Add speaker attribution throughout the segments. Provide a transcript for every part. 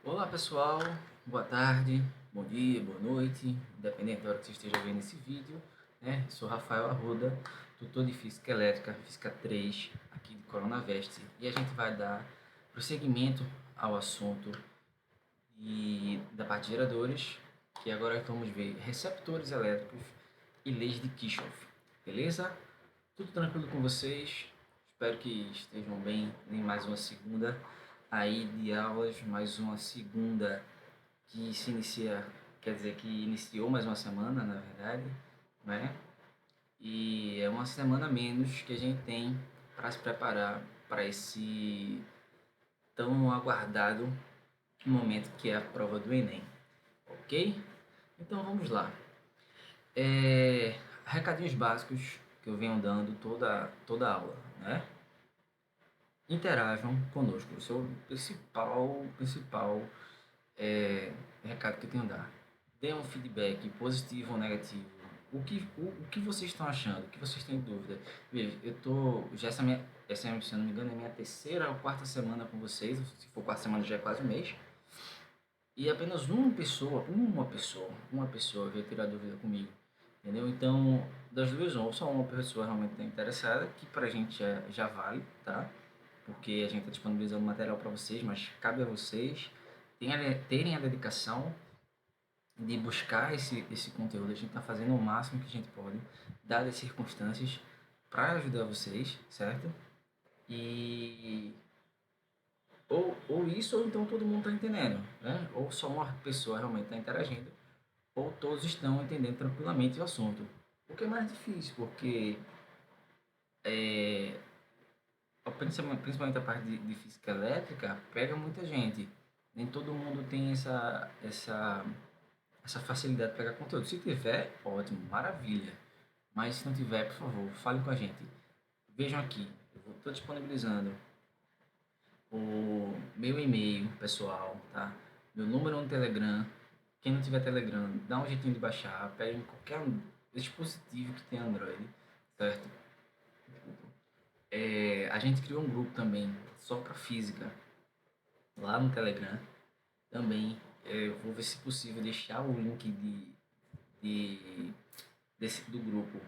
Speaker 1: Olá pessoal, boa tarde, bom dia, boa noite, independente da hora que você esteja vendo esse vídeo, né? Sou Rafael Arruda, tutor de Física Elétrica, Física 3, aqui de Coronavest, e a gente vai dar prosseguimento ao assunto da parte de geradores, que agora vamos ver receptores elétricos e leis de Kirchhoff, beleza? Tudo tranquilo com vocês? Espero que estejam bem em mais uma segunda aí de aulas, mais uma segunda que se inicia, quer dizer, que iniciou mais uma semana, na verdade, né? E é uma semana a menos que a gente tem para se preparar para esse tão aguardado momento que é a prova do Enem, ok? Então vamos lá. Recadinhos básicos que eu venho dando toda a aula, né? Interajam conosco. Esse é o principal recado que eu tenho a dar. Dê um feedback positivo ou negativo. O que vocês estão achando? O que vocês têm dúvida? Veja, eu tô. Já essa, se eu não me engano, é minha terceira ou quarta semana com vocês. Se for quarta semana, já é quase um mês. E apenas uma pessoa veio tirar dúvida comigo. Entendeu? Então, das duas, ou só uma pessoa realmente está interessada, que pra gente já vale, tá? Porque a gente está disponibilizando material para vocês, mas cabe a vocês terem a dedicação de buscar esse conteúdo. A gente está fazendo o máximo que a gente pode, dadas as circunstâncias, para ajudar vocês, certo? E ou isso, ou então todo mundo está entendendo, né? Ou só uma pessoa realmente está interagindo, ou todos estão entendendo tranquilamente o assunto. O que é mais difícil, porque principalmente a parte de física elétrica pega muita gente. Nem todo mundo tem essa facilidade de pegar conteúdo. Se tiver, ótimo, maravilha. Mas se não tiver, por favor, fale com a gente. Vejam aqui, eu estou disponibilizando o meu e-mail pessoal, tá? Meu número no Telegram. Quem não tiver Telegram, dá um jeitinho de baixar, pega em qualquer dispositivo que tem Android, certo? A gente criou um grupo também só para física lá no Telegram. Também eu vou ver se possível deixar o link de, do grupo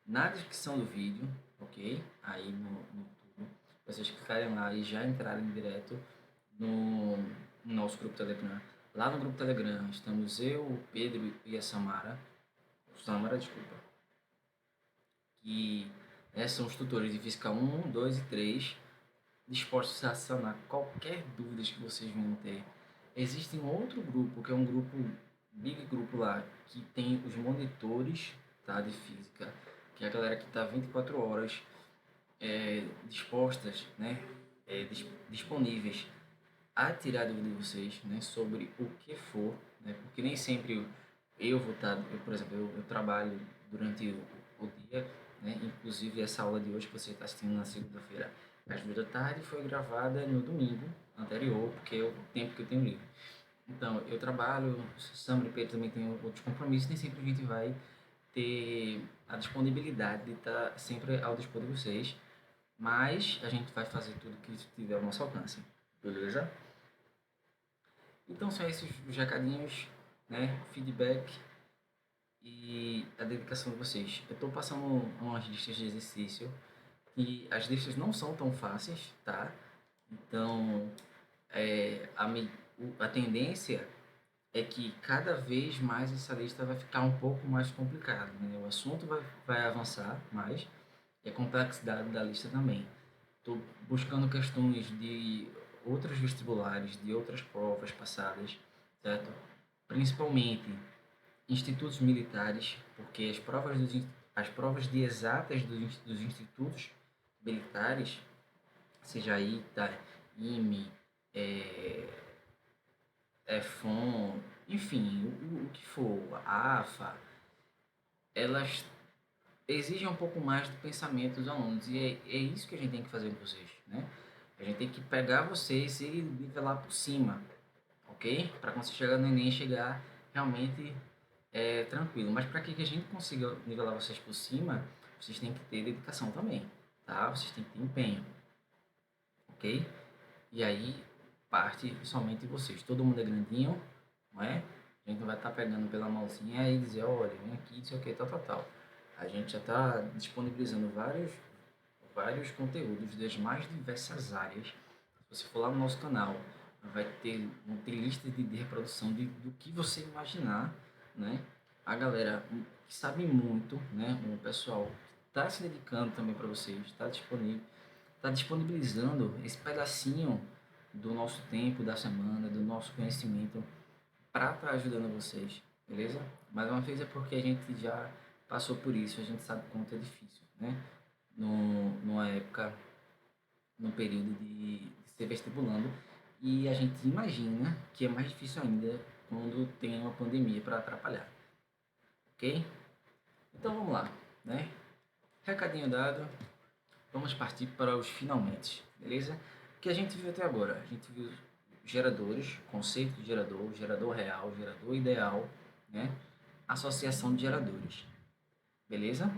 Speaker 1: na descrição do vídeo, ok? Aí no YouTube. Vocês clicarem lá e já entrarem direto no, no nosso grupo Telegram. Lá no grupo Telegram estamos eu, o Pedro e a Samara. Samara, desculpa. Que são os tutores de Física 1, 2 e 3, dispostos a sanar qualquer dúvida que vocês venham ter. Existe um outro grupo, que é um grupo, big grupo lá, que tem os monitores, tá, de física, que é a galera que está 24 horas dispostas, né, disponíveis a tirar dúvida de vocês, né, sobre o que for, né, porque nem sempre eu vou estar, por exemplo, eu trabalho durante o dia, né, inclusive essa aula de hoje que você está assistindo na segunda-feira às 2 da tarde foi gravada no domingo anterior, porque é o tempo que eu tenho livre. Então, eu trabalho, Sandro e Pedro também tem outros compromissos, nem sempre a gente vai ter a disponibilidade de estar sempre ao dispor de vocês, mas a gente vai fazer tudo que tiver ao nosso alcance, beleza? Então são esses os recadinhos, né? Feedback e a dedicação de vocês. Eu estou passando umas listas de exercício e as listas não são tão fáceis, tá? Então a tendência é que cada vez mais essa lista vai ficar um pouco mais complicada, né? O assunto vai avançar mais e a complexidade da lista também. Estou buscando questões de outros vestibulares, de outras provas passadas, certo? Principalmente institutos militares, porque as provas de exatas dos institutos militares, seja ITA, IME, é, EFON, enfim, o que for, a AFA, elas exigem um pouco mais do pensamento dos alunos. E é isso que a gente tem que fazer com vocês, né? A gente tem que pegar vocês e nivelar por cima, ok? Para quando você chegar no Enem, chegar realmente tranquilo. Mas para que a gente consiga nivelar vocês por cima, vocês têm que ter dedicação também, tá? Vocês têm que ter empenho, ok? E aí, parte somente de vocês. Todo mundo é grandinho, não é? A gente não vai estar pegando pela mãozinha e dizer, olha, vem aqui, não sei o que, tal, tal, tal. A gente já está disponibilizando vários conteúdos das mais diversas áreas. Se você for lá no nosso canal, vão ter listas de reprodução do que você imaginar, né? A galera que sabe muito, né? O pessoal que está se dedicando também para vocês, está disponibilizando esse pedacinho do nosso tempo, da semana, do nosso conhecimento para estar ajudando vocês, beleza? Mais uma vez é porque a gente já passou por isso, a gente sabe quanto é difícil, né? Numa época, num período de ser vestibulando, e a gente imagina que é mais difícil ainda quando tem uma pandemia para atrapalhar, ok? Então vamos lá, né? Recadinho dado, vamos partir para os finalmente, beleza? O que a gente viu até agora? A gente viu geradores, conceito de gerador, gerador real, gerador ideal, né? Associação de geradores, beleza?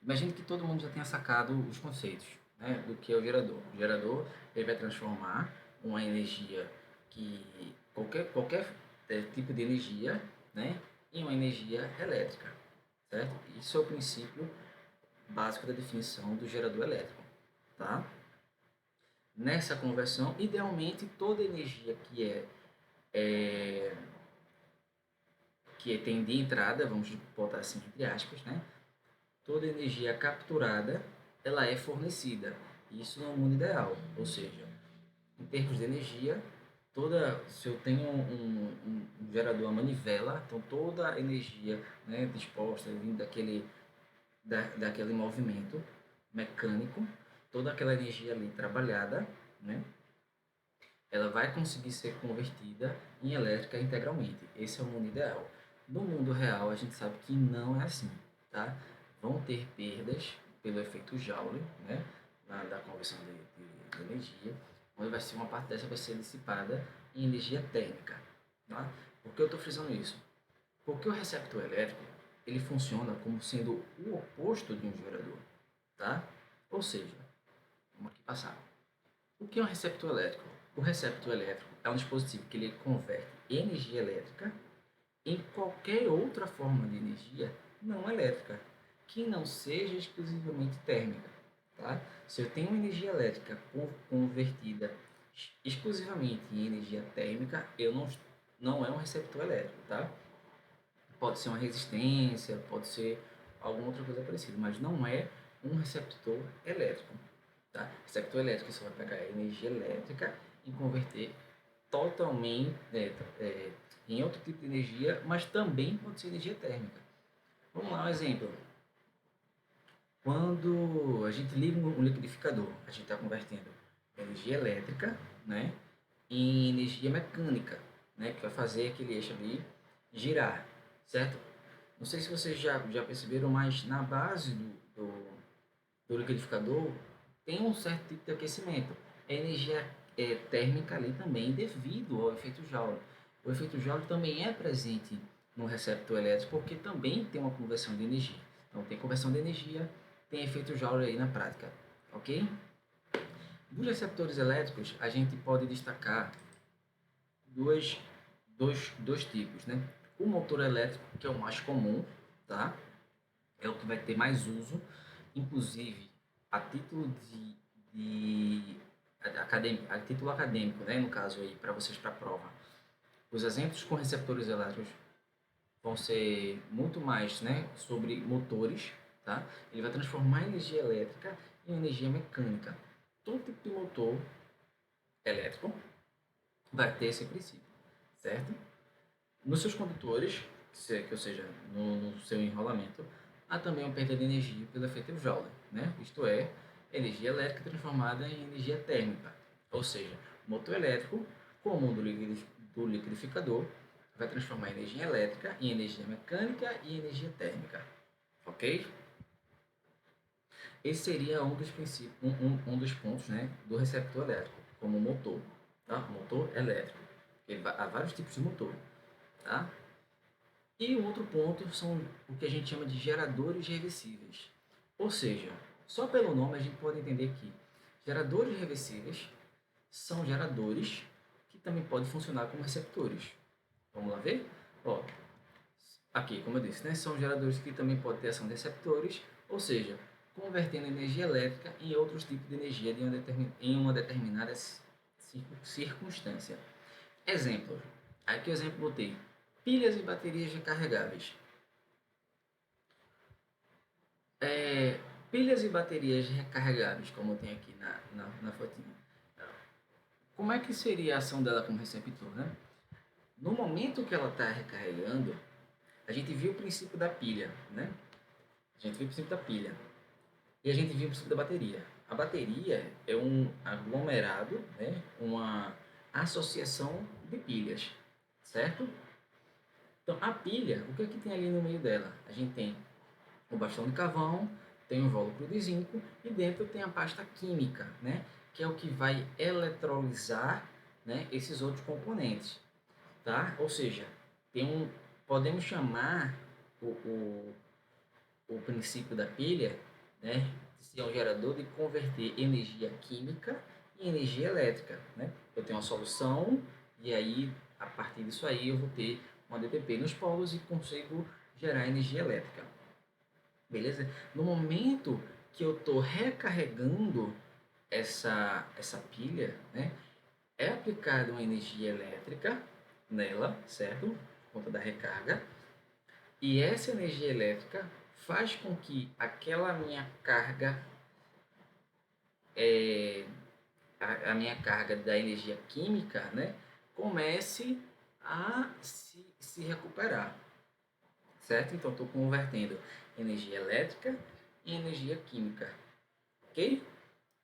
Speaker 1: Imagine que todo mundo já tenha sacado os conceitos, né, do que é o gerador. O gerador ele vai transformar uma energia qualquer tipo de energia, né, em uma energia elétrica, certo? Isso é o princípio básico da definição do gerador elétrico, tá? Nessa conversão, idealmente toda energia que tem de entrada, vamos botar assim entre aspas, né? Toda energia capturada, ela é fornecida. Isso no mundo ideal, ou seja, em termos de energia, se eu tenho um gerador a manivela, então toda a energia, né, disposta, vindo daquele movimento mecânico, toda aquela energia ali trabalhada, né, ela vai conseguir ser convertida em elétrica integralmente. Esse é o mundo ideal. No mundo real, a gente sabe que não é assim, tá? Vão ter perdas pelo efeito Joule, né? Da conversão de energia, onde uma parte dessa vai ser dissipada em energia térmica, tá? Por que eu estou frisando isso? Porque o receptor elétrico, ele funciona como sendo o oposto de um gerador, tá? Ou seja, vamos aqui passar. O que é um receptor elétrico? O receptor elétrico é um dispositivo que ele converte energia elétrica em qualquer outra forma de energia não elétrica, que não seja exclusivamente térmica. Tá? Se eu tenho energia elétrica convertida exclusivamente em energia térmica, não é um receptor elétrico. Tá? Pode ser uma resistência, pode ser alguma outra coisa parecida, mas não é um receptor elétrico. Tá? Receptor elétrico você vai pegar a energia elétrica e converter totalmente em outro tipo de energia, mas também pode ser energia térmica. Vamos lá, um exemplo. Quando a gente liga um liquidificador, a gente está convertendo energia elétrica, né, em energia mecânica, né, que vai fazer aquele eixo ali girar, certo? Não sei se vocês já perceberam, mas na base do liquidificador tem um certo tipo de aquecimento. A energia térmica ali também devido ao efeito Joule. O efeito Joule também é presente no receptor elétrico porque também tem uma conversão de energia. Então tem conversão de energia, tem efeito Joule aí na prática, ok? Dos receptores elétricos a gente pode destacar dois tipos, né? O motor elétrico, que é o mais comum, tá? É o que vai ter mais uso, inclusive a título a título acadêmico, né, no caso aí para vocês para a prova. Os exemplos com receptores elétricos vão ser muito mais, né, sobre motores, tá? Ele vai transformar energia elétrica em energia mecânica. Todo tipo de motor elétrico vai ter esse princípio, certo? Nos seus condutores, ou seja, no seu enrolamento, há também uma perda de energia pelo efeito Joule, né? Isto é, energia elétrica transformada em energia térmica. Ou seja, o motor elétrico, comum do liquidificador, vai transformar energia elétrica em energia mecânica e energia térmica. Ok? Esse seria um dos princípios, um dos pontos, né, do receptor elétrico, como motor, tá? Motor elétrico. Há vários tipos de motor, tá? E o outro ponto são o que a gente chama de geradores reversíveis. Ou seja, só pelo nome a gente pode entender que geradores reversíveis são geradores que também podem funcionar como receptores. Vamos lá ver? Ó, aqui, como eu disse, né, são geradores que também podem ter ação de receptores, ou seja, convertendo energia elétrica em outros tipos de energia em uma determinada circunstância. Exemplo. Aqui o exemplo botei. Pilhas e baterias recarregáveis. Pilhas e baterias recarregáveis, como tem aqui na fotinha. Como é que seria a ação dela como receptor, né? No momento que ela está recarregando, a gente viu o princípio da pilha, né? A gente viu o princípio da pilha. E a gente viu o princípio da bateria. A bateria é um aglomerado, né? Uma associação de pilhas, certo? Então, a pilha, o que é que tem ali no meio dela? A gente tem o bastão de carvão, tem o invólucro de zinco e dentro tem a pasta química, né? Que é o que vai eletrolizar, né, esses outros componentes, tá? Ou seja, podemos chamar o princípio da pilha, né, de ser um gerador de converter energia química em energia elétrica, né? Eu tenho uma solução e aí, a partir disso aí, eu vou ter uma DTP nos polos e consigo gerar energia elétrica. Beleza? No momento que eu estou recarregando essa pilha, né, é aplicada uma energia elétrica nela, certo? Por conta da recarga. E essa energia elétrica faz com que aquela minha carga, a minha carga da energia química, né, comece a se recuperar, certo? Então, estou convertendo energia elétrica em energia química, ok?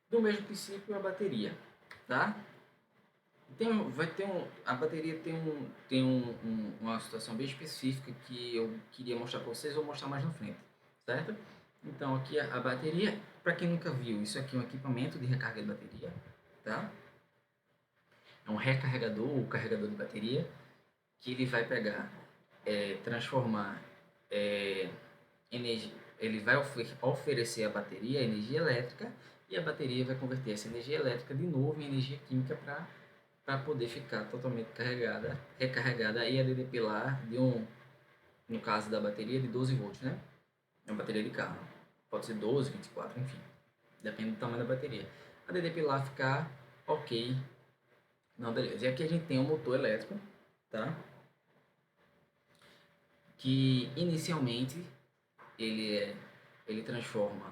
Speaker 1: Do mesmo princípio a bateria, tá? A bateria tem uma situação bem específica que eu queria mostrar para vocês, vou mostrar mais na frente, certo? Então aqui a bateria, para quem nunca viu, isso aqui é um equipamento de recarga de bateria, tá? É um recarregador ou carregador de bateria que ele vai pegar, transformar energia, ele vai oferecer à bateria energia elétrica e a bateria vai converter essa energia elétrica de novo em energia química para poder ficar totalmente recarregada e a DDP lá no caso da bateria, de 12 volts, né? É uma bateria de carro. Pode ser 12, 24, enfim. Depende do tamanho da bateria. A DDP lá ficar ok. Não, beleza. E aqui a gente tem um motor elétrico, tá? Que inicialmente ele transforma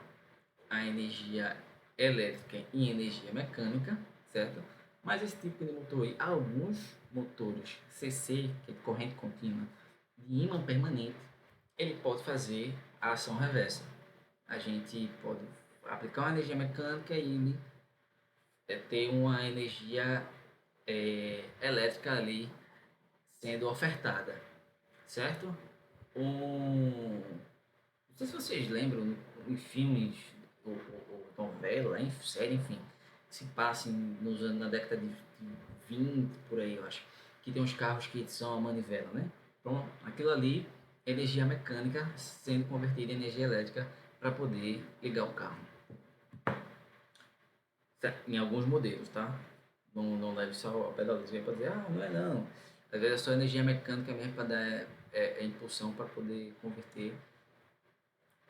Speaker 1: a energia elétrica em energia mecânica, certo? Mas esse tipo de motor aí, alguns motores CC, que é corrente contínua, de ímã permanente, ele pode fazer a ação reversa. A gente pode aplicar uma energia mecânica e ele ter uma energia elétrica ali sendo ofertada, certo? Não sei se vocês lembram, em filmes, ou novela, em série, enfim, se passa na década de 20, por aí, eu acho, que tem uns carros que são a manivela, né? Então, aquilo ali é energia mecânica sendo convertida em energia elétrica para poder ligar o carro. Certo? Em alguns modelos, tá? Não leve só a pedaleira para dizer, não é não. Às vezes é só energia mecânica mesmo para dar impulsão para poder converter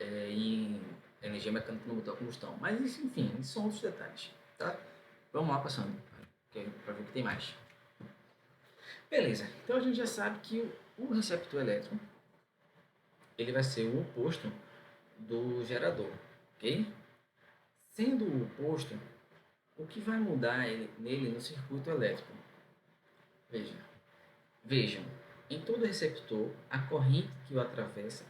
Speaker 1: em energia mecânica no motor a combustão. Mas, isso, enfim, isso são outros detalhes, tá? Vamos lá passando, para ver o que tem mais. Beleza, então a gente já sabe que o receptor elétrico ele vai ser o oposto do gerador, ok? Sendo o oposto, o que vai mudar nele no circuito elétrico? Vejam, em todo receptor, a corrente que o atravessa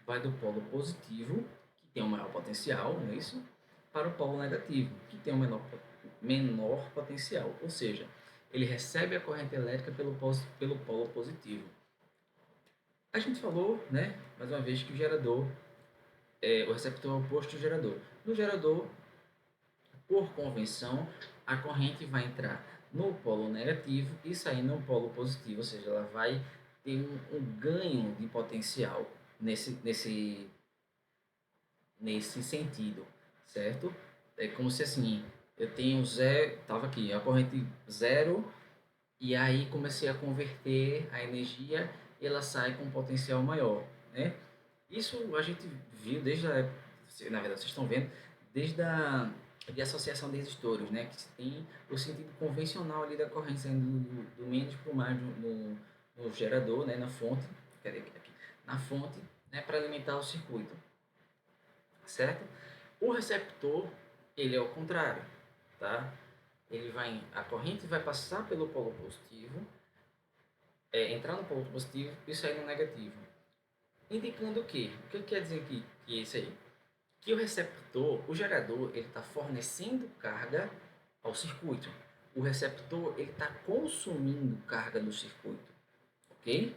Speaker 1: vai do polo positivo, que tem um maior potencial, não é isso? Para o polo negativo, que tem um menor potencial. Ou seja, ele recebe a corrente elétrica pelo polo positivo. A gente falou, né, mais uma vez, que o receptor é o oposto do gerador. No gerador, por convenção, a corrente vai entrar no polo negativo e sair no polo positivo, ou seja, ela vai ter um ganho de potencial nesse sentido, certo? É como se assim, Eu tenho zero, tava aqui, a corrente zero, e aí comecei a converter a energia e ela sai com um potencial maior, né? Isso a gente viu desde a época, na verdade vocês estão vendo, desde a de associação de resistores, né? Que se tem o sentido convencional ali da corrente saindo do menos para o mais no gerador, né? Na fonte, cadê aqui? Na fonte, né? Para alimentar o circuito, certo? O receptor, ele é o contrário, tá? A corrente vai passar pelo polo positivo, entrar no polo positivo e sair no negativo. Indicando o quê? O que quer dizer que é isso aí? Que o receptor, o gerador, ele está fornecendo carga ao circuito. O receptor, ele está consumindo carga do circuito, ok?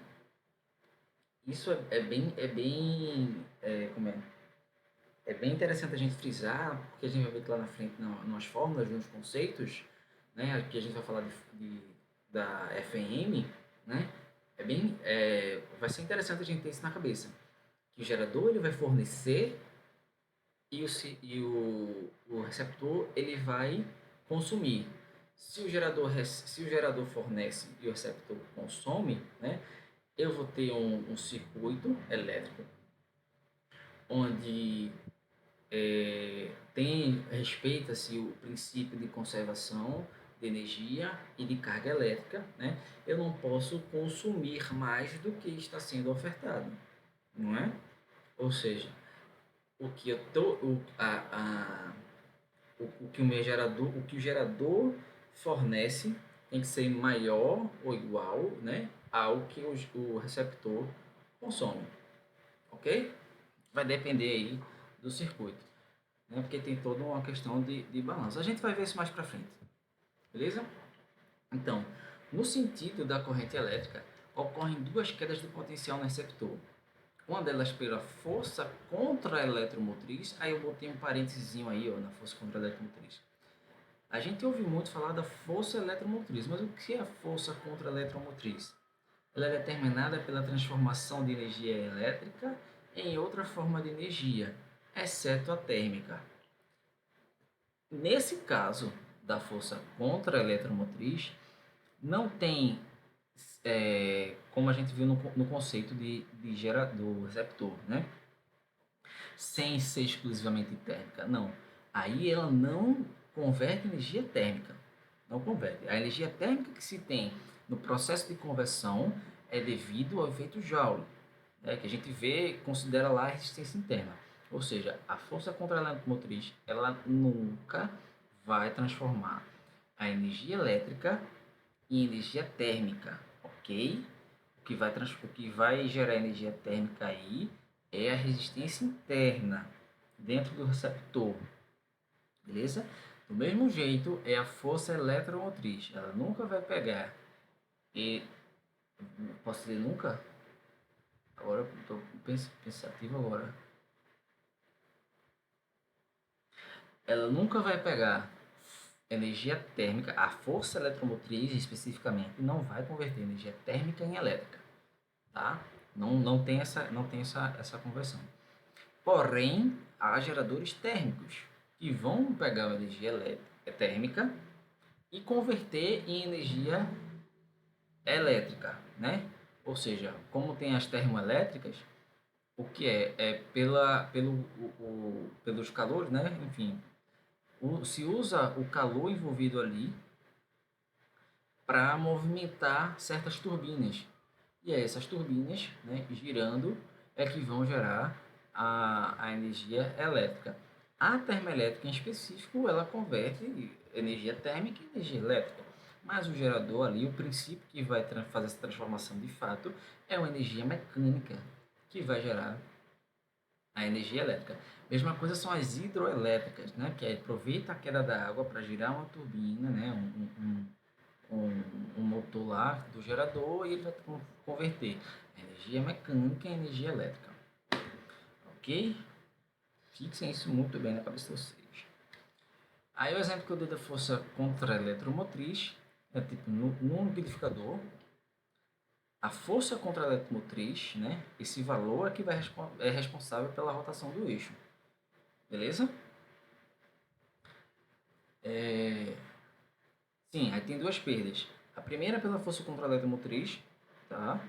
Speaker 1: Isso como é bem interessante a gente frisar, porque a gente vai ver que lá na frente, nas fórmulas, nos conceitos, né, que a gente vai falar da FM, né, vai ser interessante a gente ter isso na cabeça. Que o gerador ele vai fornecer e o receptor ele vai consumir. Se o gerador fornece e o receptor consome, né, eu vou ter um circuito elétrico onde respeita-se o princípio de conservação de energia e de carga elétrica, né? Eu não posso consumir mais do que está sendo ofertado, não é? Ou seja, o que eu tô, o que o que o gerador fornece tem que ser maior ou igual, né, ao que o receptor consome, ok? Vai depender aí do circuito, né, porque tem toda uma questão de balanço. A gente vai ver isso mais para frente, beleza? Então, no sentido da corrente elétrica, ocorrem duas quedas do potencial no receptor. Uma delas pela força contra a eletromotriz, aí eu botei um parênteses aí, ó, na força contra a eletromotriz. A gente ouve muito falar da força eletromotriz, mas o que é a força contra a eletromotriz? Ela é determinada pela transformação de energia elétrica em outra forma de energia, exceto a térmica. Nesse caso da força contra a eletromotriz, não tem, como a gente viu no conceito do receptor, né? Sem ser exclusivamente térmica. Não. Aí ela não converte energia térmica. Não converte. A energia térmica que se tem no processo de conversão é devido ao efeito Joule, né, que a gente vê, considera lá a resistência interna. Ou seja, a força contra a eletromotriz, ela nunca vai transformar a energia elétrica em energia térmica, ok? O que vai gerar energia térmica aí é a resistência interna dentro do receptor, beleza? Do mesmo jeito é a força eletromotriz, ela nunca vai pegar e posso dizer nunca? Agora eu estou pensativo agora. Ela nunca vai pegar energia térmica, a força eletromotriz especificamente não vai converter energia térmica em elétrica, tá? Não tem essa conversão. Porém, há geradores térmicos que vão pegar a energia térmica e converter em energia elétrica, né? Ou seja, como tem as termoelétricas, o que pelos calores, né? Enfim, se usa o calor envolvido ali para movimentar certas turbinas. E é essas turbinas, né, girando, é que vão gerar a energia elétrica. A termoelétrica em específico, ela converte energia térmica em energia elétrica. Mas o gerador ali, o princípio que vai fazer essa transformação de fato, é uma energia mecânica que vai gerar a energia elétrica. Mesma coisa são as hidroelétricas, né, que aproveita a queda da água para girar uma turbina, né, um motor lá do gerador e ele vai converter energia mecânica em energia elétrica. Ok? Fixem isso muito bem na cabeça de vocês. Aí o exemplo que eu dei da força contra a eletromotriz é tipo no liquidificador, a força contra a eletromotriz, né? Esse valor é que é responsável pela rotação do eixo. Beleza? Sim, aí tem duas perdas. A primeira é pela força contra a eletromotriz, tá?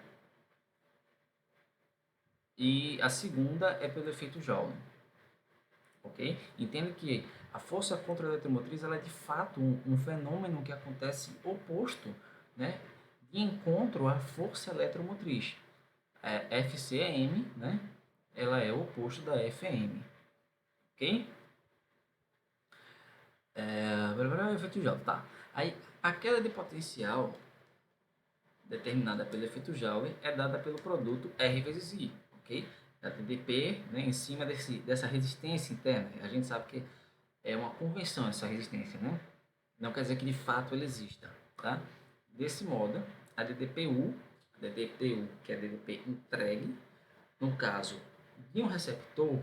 Speaker 1: E a segunda é pelo efeito Joule, ok? Entenda que a força contra a eletromotriz ela é de fato um fenômeno que acontece oposto, né? De encontro à força eletromotriz. A FCM, né? Ela é o oposto da FM, ok? Efeito Joule, tá? Aí, a queda de potencial determinada pelo efeito Joule é dada pelo produto R vezes I, ok? A TDP, né, em cima dessa resistência interna. A gente sabe que é uma convenção essa resistência, né? Não quer dizer que de fato ela exista, tá? Desse modo, a DDPU, que é a DDP entregue, no caso de um receptor,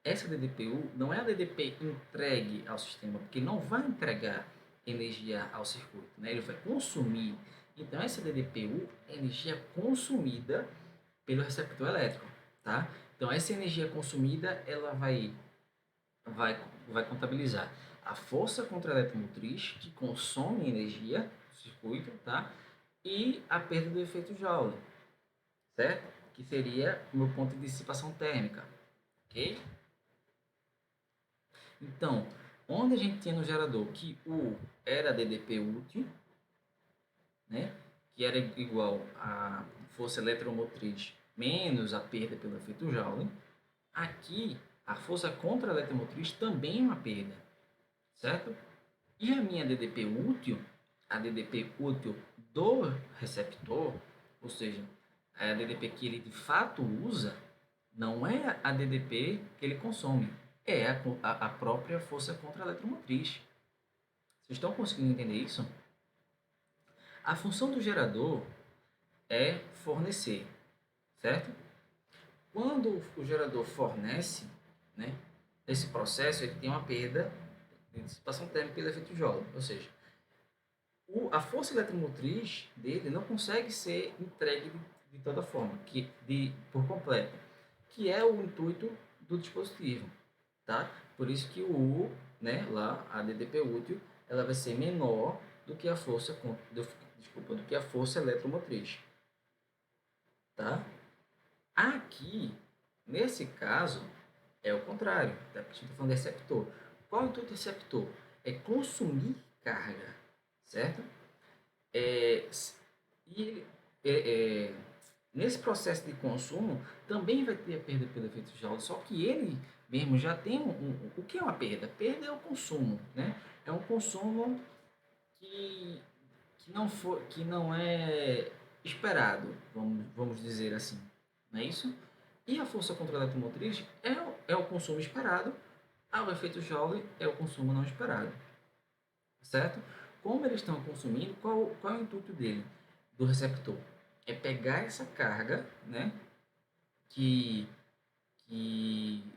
Speaker 1: essa DDPU não é a DDP entregue ao sistema, porque não vai entregar energia ao circuito, né? Ele vai consumir. Então, essa DDPU é energia consumida pelo receptor elétrico, tá? Então, essa energia consumida, ela vai, vai contabilizar a força contra a eletromotriz, que consome energia do circuito, tá? E a perda do efeito Joule, certo? Que seria o meu ponto de dissipação térmica, ok? Então, onde a gente tinha no gerador que U era DDP útil, né? Que era igual a força eletromotriz menos a perda pelo efeito Joule, aqui a força contra a eletromotriz também é uma perda, certo? E a minha DDP útil, a DDP útil do receptor, ou seja, a DDP que ele de fato usa, não é a DDP que ele consome, é a própria força contra a eletromotriz. Vocês estão conseguindo entender isso? A função do gerador é fornecer, certo? Quando o gerador fornece, né, esse processo ele tem uma perda de dissipação térmica pelo efeito Joule, ou seja, a força eletromotriz dele não consegue ser entregue de toda forma, por completo, que é o intuito do dispositivo, tá? Por isso que o U, né, lá, a DDP útil, ela vai ser menor do que a força, do que a força eletromotriz, tá? Aqui, nesse caso, é o contrário, tá? Porque a gente está falando de receptor. Qual é o intuito do receptor? É consumir carga, certo? É, e nesse processo de consumo também vai ter a perda pelo efeito Joule, só que ele mesmo já tem o que é uma perda? Perda é o consumo, né? É um consumo que, que não é esperado, vamos dizer assim, não é isso? E a força contra a eletromotriz é o consumo esperado, o efeito Joule é o consumo não esperado, certo? Como eles estão consumindo, qual é o intuito dele, do receptor? É pegar essa carga, né, que,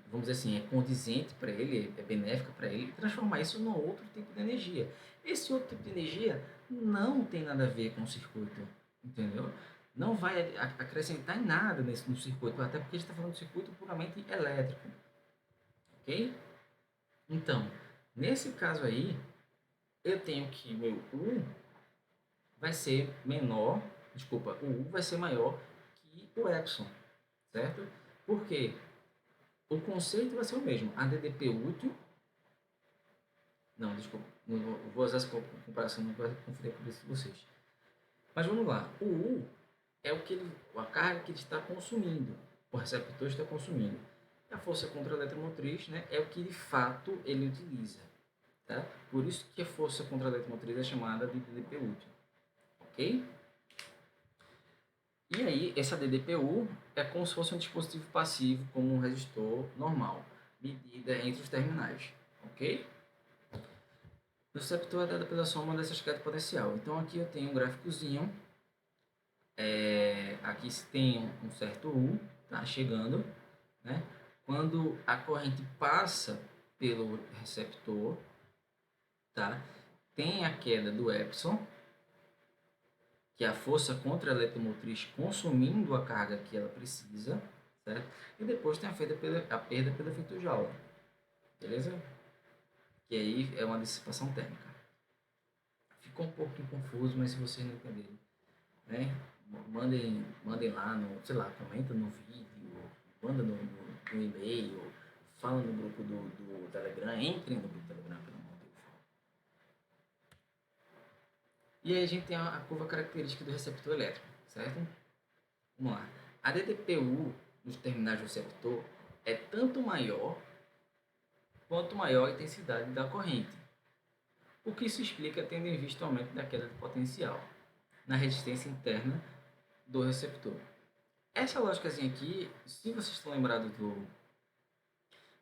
Speaker 1: vamos dizer assim, é condizente para ele, é benéfica para ele, e transformar isso num outro tipo de energia. Esse outro tipo de energia não tem nada a ver com o circuito, entendeu? Não vai acrescentar em nada no circuito, até porque a gente está falando de circuito puramente elétrico, ok? Então, nesse caso aí, eu tenho que meu U vai ser menor, desculpa, o U vai ser maior que o Epsilon, certo? Por quê? O conceito vai ser o mesmo. A DDP útil, não, desculpa, não vou usar essa comparação, não vai confundir a cabeça de vocês. Mas vamos lá, o U é a carga que ele está consumindo, o receptor está consumindo. E a força contra a eletromotriz, né, é o que de fato ele utiliza. Tá? Por isso que a força contra a eletromotriz é chamada de DDP útil. Ok? E aí, essa DDPU é como se fosse um dispositivo passivo, como um resistor normal, medida entre os terminais, ok? O receptor é dado pela soma dessas quedas potencial. Então, aqui eu tenho um gráficozinho, aqui se tem um certo U, tá? Chegando, né? Quando a corrente passa pelo receptor, tá? Tem a queda do epsilon, que é a força contra a eletromotriz consumindo a carga que ela precisa, certo? E depois tem a perda pelo efeito Joule, beleza? que aí é uma dissipação térmica. Ficou um pouquinho confuso, mas se vocês não entenderem, né, mandem lá no, sei lá, comenta no vídeo, manda no e-mail, fala no grupo do Telegram, entrem no grupo do Telegram, pelo amor de Deus. E aí a gente tem a curva característica do receptor elétrico, certo? Vamos lá. A DDPU dos terminais do receptor é tanto maior quanto maior a intensidade da corrente, o que se explica tendo em vista o aumento da queda de potencial na resistência interna do receptor. Essa lógicazinha aqui, se vocês estão lembrados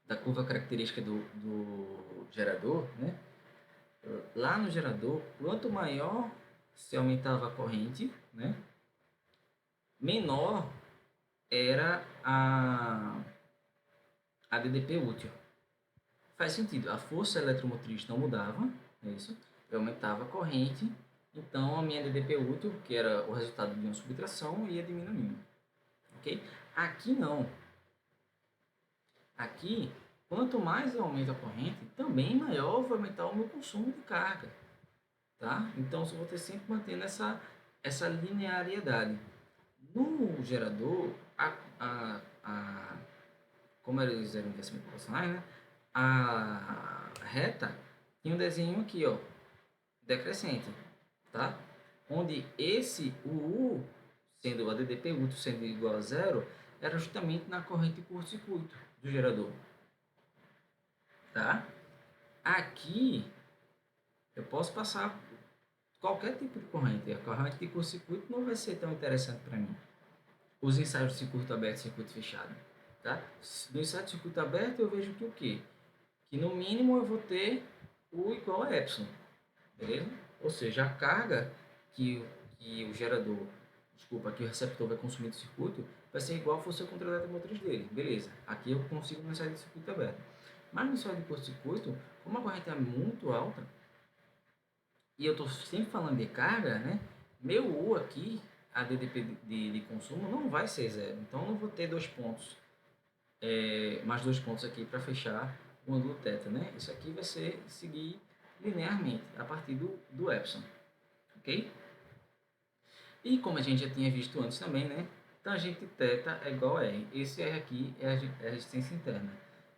Speaker 1: da curva característica do gerador, né? Lá no gerador, quanto maior se aumentava a corrente, né? Menor era a DDP útil. Faz sentido, a força eletromotriz não mudava, é isso? Eu aumentava a corrente, então a minha DDP útil, que era o resultado de uma subtração, ia diminuindo. Ok? Aqui não. Aqui, quanto mais eu aumento a corrente, também maior vai aumentar o meu consumo de carga. Tá? Então, eu vou ter sempre mantendo essa linearidade. No gerador, como eles eram investimentos proporcionais, né? A reta tinha um desenho aqui, ó, decrescente, tá? Onde o U, sendo a DDP útil sendo igual a zero, era justamente na corrente curto-circuito do gerador, tá? Aqui, eu posso passar qualquer tipo de corrente. A corrente de curto-circuito não vai ser tão interessante para mim. Os ensaios de circuito aberto e circuito fechado, tá? No ensaio de circuito aberto, eu vejo que o quê? Que no mínimo eu vou ter U igual a epsilon, beleza? Ou seja, a carga que o gerador, desculpa, que o receptor vai consumir do circuito vai ser igual à força contra a eletromotriz dele, beleza? Aqui eu consigo no ensaio de circuito aberto. Mas no ensaio de curto-circuito, como a corrente é muito alta, e eu estou sempre falando de carga, né? Meu U aqui, a DDP de consumo, não vai ser zero. Então, eu não vou ter dois pontos, mais dois pontos aqui para fechar o ângulo θ, né? Isso aqui vai seguir linearmente a partir do epsilon, ok? E como a gente já tinha visto antes também, né? Tangente θ é igual a R. Esse R aqui é a resistência interna.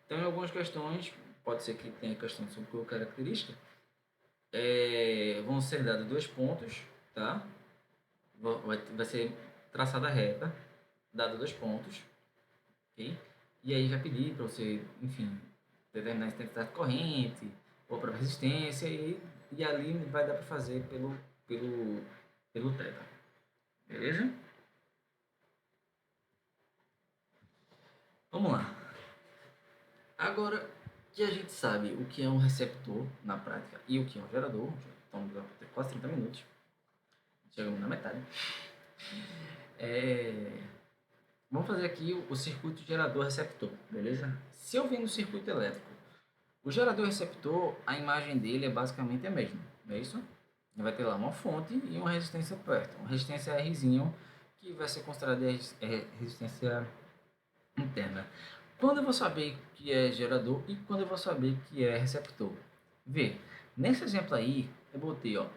Speaker 1: Então, em algumas questões, pode ser que tenha questão sobre curva característica, vão ser dados dois pontos, tá? Vai ser traçada reta, dado dois pontos, ok? E aí vai pedir para você, enfim, determinar a intensidade corrente ou para resistência e ali vai dar para fazer pelo θ, beleza? Vamos lá. Agora que a gente sabe o que é um receptor na prática e o que é um gerador, estamos quase 30 minutos, chegamos na metade. Vamos fazer aqui o circuito gerador-receptor, beleza? Se eu venho no circuito elétrico, o gerador-receptor, a imagem dele é basicamente a mesma, não é isso? Vai ter lá uma fonte e uma resistência perto, uma resistência Rzinho, que vai ser considerada resistência interna. Quando eu vou saber que é gerador e quando eu vou saber que é receptor? Vê, nesse exemplo aí, eu botei, ó,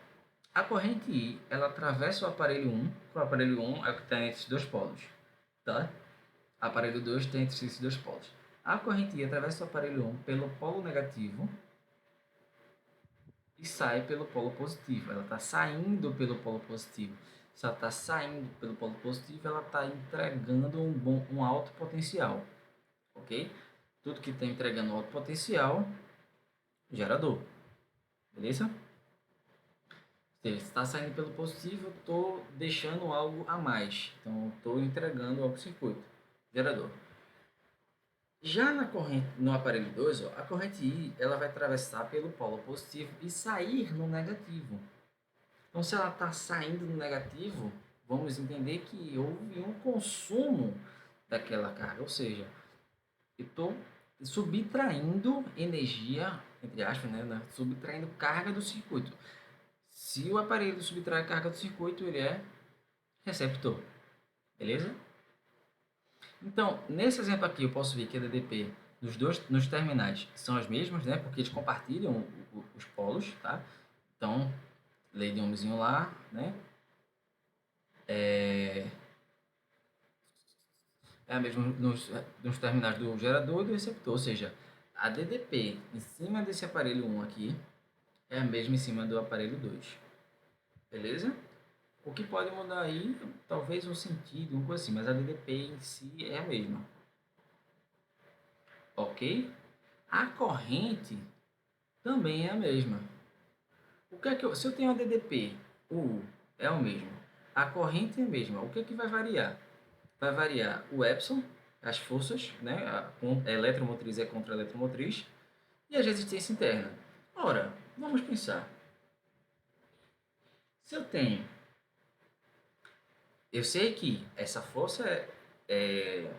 Speaker 1: a corrente I, ela atravessa o aparelho 1, o aparelho 1 é o que está entre esses dois polos, tá? Aparelho 2 tem entre esses dois polos. A corrente I atravessa o aparelho 1 pelo polo negativo e sai pelo polo positivo. Ela está saindo pelo polo positivo. Se ela está saindo pelo polo positivo, ela está entregando um alto potencial, ok? Tudo que está entregando alto potencial, gerador, beleza? Se está saindo pelo positivo, eu estou deixando algo a mais. Então, estou entregando algo circuito, gerador. Já na corrente, no aparelho 2, ó, a corrente I ela vai atravessar pelo polo positivo e sair no negativo. Então, se ela está saindo no negativo, vamos entender que houve um consumo daquela carga. Ou seja, eu estou subtraindo energia, entre aspas, né, subtraindo carga do circuito. Se o aparelho subtrai carga do circuito, ele é receptor. Beleza? Então, nesse exemplo aqui, eu posso ver que a DDP nos terminais são as mesmas, né? Porque eles compartilham os polos, tá? Então, lei de Ohmzinho lá, né? É a mesma nos terminais do gerador e do receptor, ou seja, a DDP em cima desse aparelho 1 aqui é a mesma em cima do aparelho 2, beleza? O que pode mudar aí, talvez um sentido, uma coisa assim, mas a DDP em si é a mesma, ok? A corrente também é a mesma. O que é que se eu tenho a DDP, o U é o mesmo, a corrente é a mesma, o que é que vai variar? Vai variar o epsilon, as forças, né? A eletromotriz é contra a eletromotriz, e a resistência interna. Ora, vamos pensar. Se eu tenho, eu sei que essa força é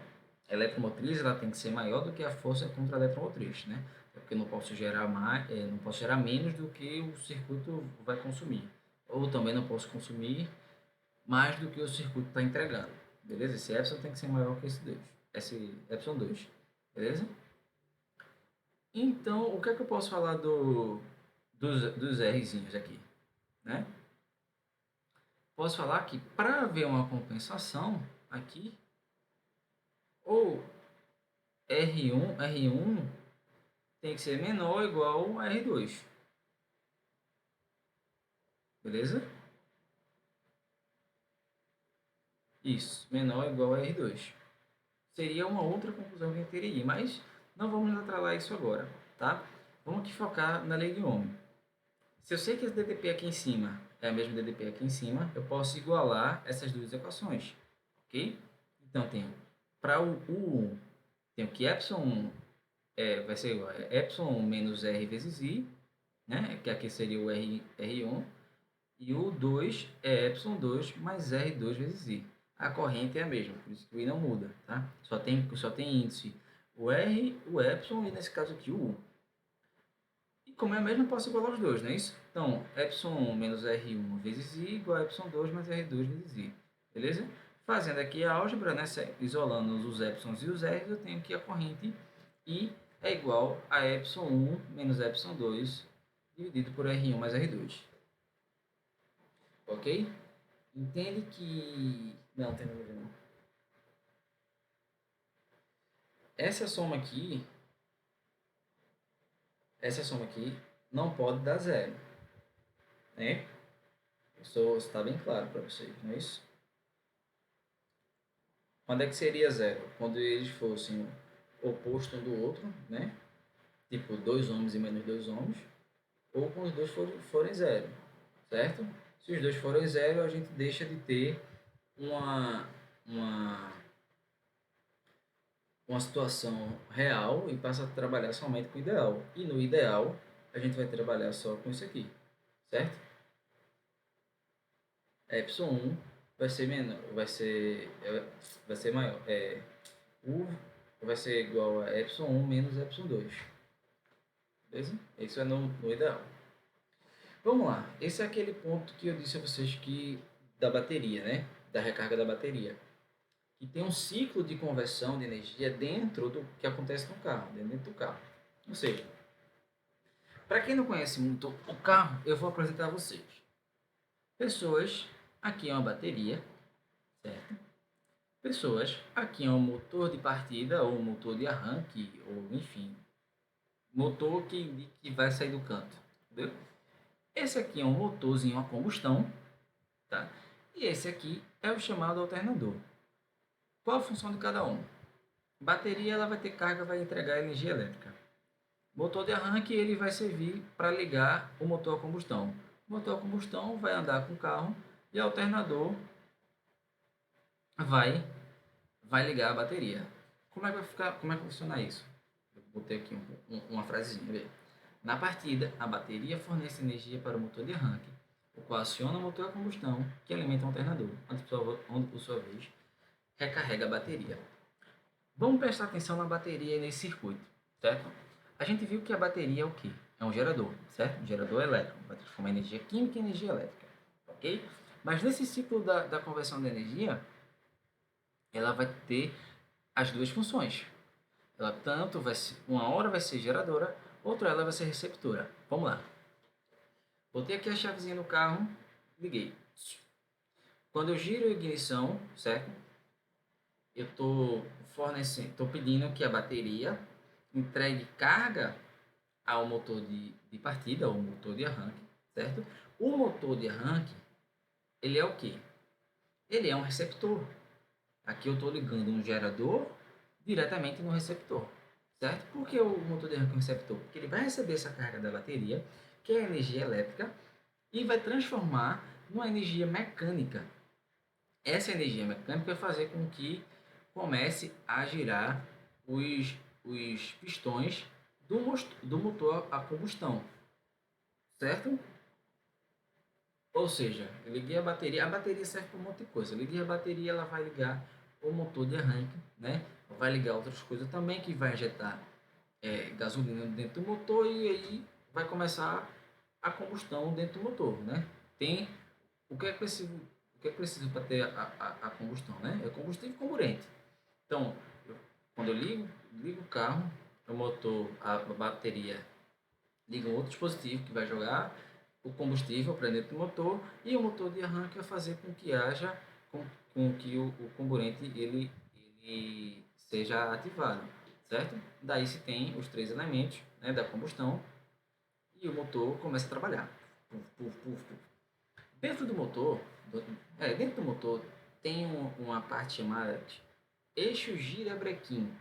Speaker 1: eletromotriz, ela tem que ser maior do que a força contra a eletromotriz, né? Porque eu não posso gerar mais, não posso gerar menos do que o circuito vai consumir. Ou também não posso consumir mais do que o circuito está entregando. Beleza? Esse epsilon tem que ser maior que esse epsilon 2. Beleza? Então, o que é que eu posso falar dos Rzinhos aqui? Né? Posso falar que para haver uma compensação aqui, ou R1 tem que ser menor ou igual a R2. Beleza? Isso, menor ou igual a R2. Seria uma outra conclusão que a gente teria, mas não vamos atralar isso agora, tá? Vamos aqui focar na lei de Ohm. Se eu sei que esse DDP aqui em cima é a mesma DDP aqui em cima, eu posso igualar essas duas equações, ok? Então, tenho para o U1, tenho que epsilon vai ser igual a epsilon menos R vezes I, né? Que aqui seria o R1, e o 2 é epsilon 2 mais R2 vezes I. A corrente é a mesma, por isso que o I não muda, tá? Só tem índice o R, o epsilon e nesse caso aqui o U. E como é a mesma, eu posso igualar os dois, não é isso? Então, epsilon menos R1 vezes I igual a epsilon 2 mais R2 vezes I. Beleza? Fazendo aqui a álgebra, né, isolando os epsilons e os R's, eu tenho que a corrente I é igual a epsilon 1 menos epsilon 2 dividido por R1 mais R2. Ok? Entende que... Não, tem nada a ver não. Essa soma aqui não pode dar zero, né? Isso está bem claro para vocês, não é isso? Quando é que seria zero? Quando eles fossem oposto um do outro, né? Tipo, 2 ohms e menos 2 ohms. Ou quando os dois forem zero, certo? Se os dois forem zero, a gente deixa de ter uma, uma, uma situação real e passa a trabalhar somente com o ideal. E no ideal, a gente vai trabalhar só com isso aqui, certo? Epsilon 1 vai ser menor, vai ser maior. U vai ser igual a epsilon 1 menos epsilon 2. Beleza? Isso é no ideal. Vamos lá. Esse é aquele ponto que eu disse a vocês que da bateria, né? Da recarga da bateria. Que tem um ciclo de conversão de energia dentro do que acontece no carro, dentro do carro. Ou seja, para quem não conhece muito o carro, eu vou apresentar a vocês. Pessoas, aqui é uma bateria, certo? Pessoas, aqui é um motor de partida ou motor de arranque, ou enfim, motor que vai sair do canto, entendeu? Esse aqui é um motorzinho a combustão, tá? E esse aqui é o chamado alternador. Qual a função de cada um? Bateria, ela vai ter carga, vai entregar energia elétrica. Motor de arranque, ele vai servir para ligar o motor a combustão. O motor a combustão vai andar com o carro e o alternador vai ligar a bateria. Como é que vai ficar? Como é que vai funcionar isso? Eu botei aqui uma frasezinha. Na partida, a bateria fornece energia para o motor de arranque, o qual aciona o motor a combustão, que alimenta o alternador, onde por sua vez recarrega a bateria. Vamos prestar atenção na bateria e nesse circuito, certo? A gente viu que a bateria é o quê? É um gerador, certo? Um gerador elétrico, vai transformar energia química em energia elétrica, ok? Mas nesse ciclo da conversão de energia, ela vai ter as duas funções. Ela tanto vai ser, uma hora vai ser geradora, outra ela vai ser receptora. Vamos lá. Botei aqui a chavezinha no carro, liguei. Quando eu giro a ignição, certo? Eu estou fornecendo, estou pedindo que a bateria entregue carga ao motor de partida, ao motor de arranque, certo? O motor de arranque, ele é o quê? Ele é um receptor. Aqui eu estou ligando um gerador diretamente no receptor, certo? Por que o motor de arranque é um receptor? Porque ele vai receber essa carga da bateria, que é energia elétrica, e vai transformar numa energia mecânica. Essa energia mecânica vai fazer com que comece a girar os pistões do motor a combustão, certo? Ou seja, eu liguei a bateria serve para um monte de coisa. Eu liguei a bateria, ela vai ligar o motor de arranque, né? Vai ligar outras coisas também, que vai injetar gasolina dentro do motor e aí vai começar a combustão dentro do motor, né? Tem o que é preciso para ter a combustão, né? É combustível e comburente. Então, quando eu ligo o carro, o motor, a bateria liga um outro dispositivo que vai jogar o combustível para dentro do motor e o motor de arranque vai fazer com que haja com que o comburente ele seja ativado, certo? Daí se tem os três elementos, né, da combustão e o motor começa a trabalhar. Puf, puf, puf, puf. Dentro do motor, dentro do motor tem uma parte chamada de eixo girabrequim,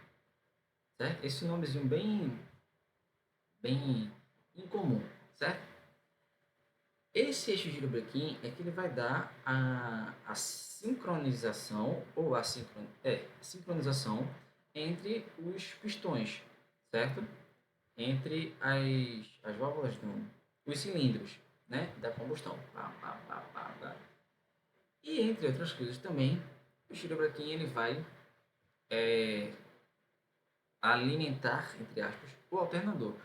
Speaker 1: certo? Esse nomezinho bem incomum, certo? Esse eixo girobrequim é que ele vai dar a sincronização ou sincronização entre os pistões, certo? Entre as válvulas, não, os cilindros, né, da combustão. Pá, pá, pá, pá, pá. E entre outras coisas também, o girobrequim ele vai alimentar, entre aspas, o alternador.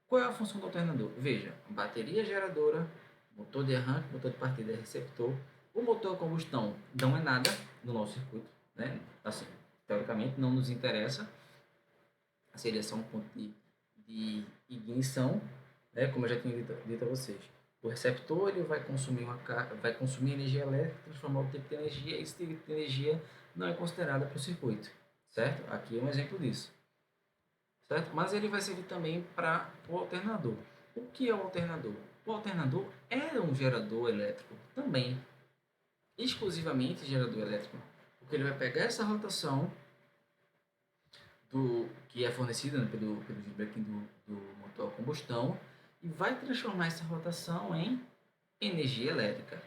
Speaker 1: Qual é a função do alternador? Veja, bateria geradora, motor de arranque, motor de partida é receptor. O motor a combustão não é nada no nosso circuito, né? Assim, teoricamente não nos interessa. Seria só um ponto de ignição, né? Como eu já tinha dito a vocês. O receptor ele vai consumir energia elétrica, transformar o tipo de energia, e esse tipo de energia não é considerada para o circuito, certo? Aqui é um exemplo disso, certo? Mas ele vai servir também para o alternador. O que é o alternador? O alternador é um gerador elétrico também, exclusivamente gerador elétrico, porque ele vai pegar essa rotação que é fornecida, né, pelo feedback do motor a combustão e vai transformar essa rotação em energia elétrica.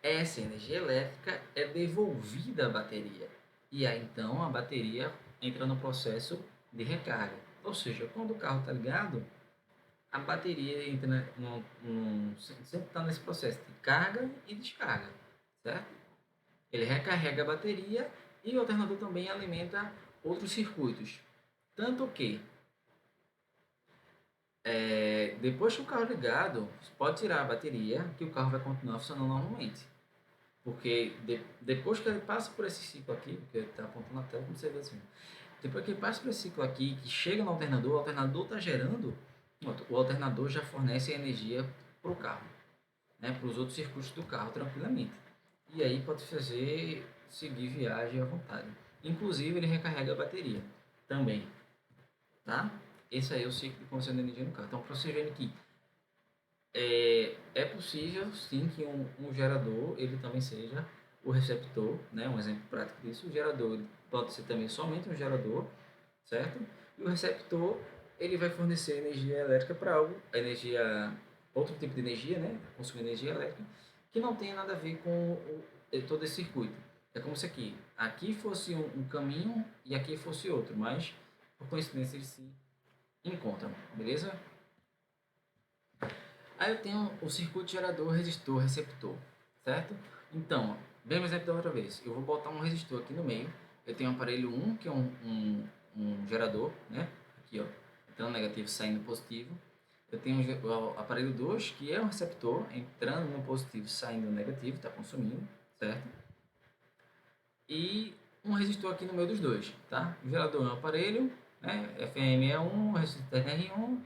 Speaker 1: Essa energia elétrica é devolvida à bateria e aí então a bateria entra no processo de recarga. Ou seja, quando o carro está ligado, a bateria entra sempre está nesse processo de carga e descarga, certo? Ele recarrega a bateria e o alternador também alimenta outros circuitos. Tanto que, depois que o carro é ligado, você pode tirar a bateria que o carro vai continuar funcionando normalmente. Porque depois que ele passa por esse ciclo aqui, porque ele está apontando na tela, como você vê assim, depois que ele passa por esse ciclo aqui, que chega no alternador, o alternador está gerando, o alternador já fornece energia para o carro, né, para os outros circuitos do carro tranquilamente. E aí pode seguir viagem à vontade. Inclusive ele recarrega a bateria também, tá? Esse aí é o ciclo de consumo de energia no carro. Então, para você ver que é possível sim que um gerador ele também seja o receptor, né? Um exemplo prático disso. O gerador ele pode ser também somente um gerador, certo? E o receptor ele vai fornecer energia elétrica para outro tipo de energia, né? Consumir energia elétrica que não tem nada a ver com todo esse circuito. É como se aqui fosse um caminho e aqui fosse outro, mas por coincidência eles se encontram, beleza? Aí eu tenho o circuito gerador, resistor, receptor, certo? Então, bem exemplo da outra vez, eu vou botar um resistor aqui no meio, eu tenho o aparelho 1, que é um gerador, né? Aqui, ó, entrando negativo, saindo positivo. Eu tenho o aparelho 2, que é um receptor, entrando no positivo, saindo no negativo, está consumindo, certo? E um resistor aqui no meio dos dois, tá? O gerador é um aparelho, né? FM é 1, resistência R1,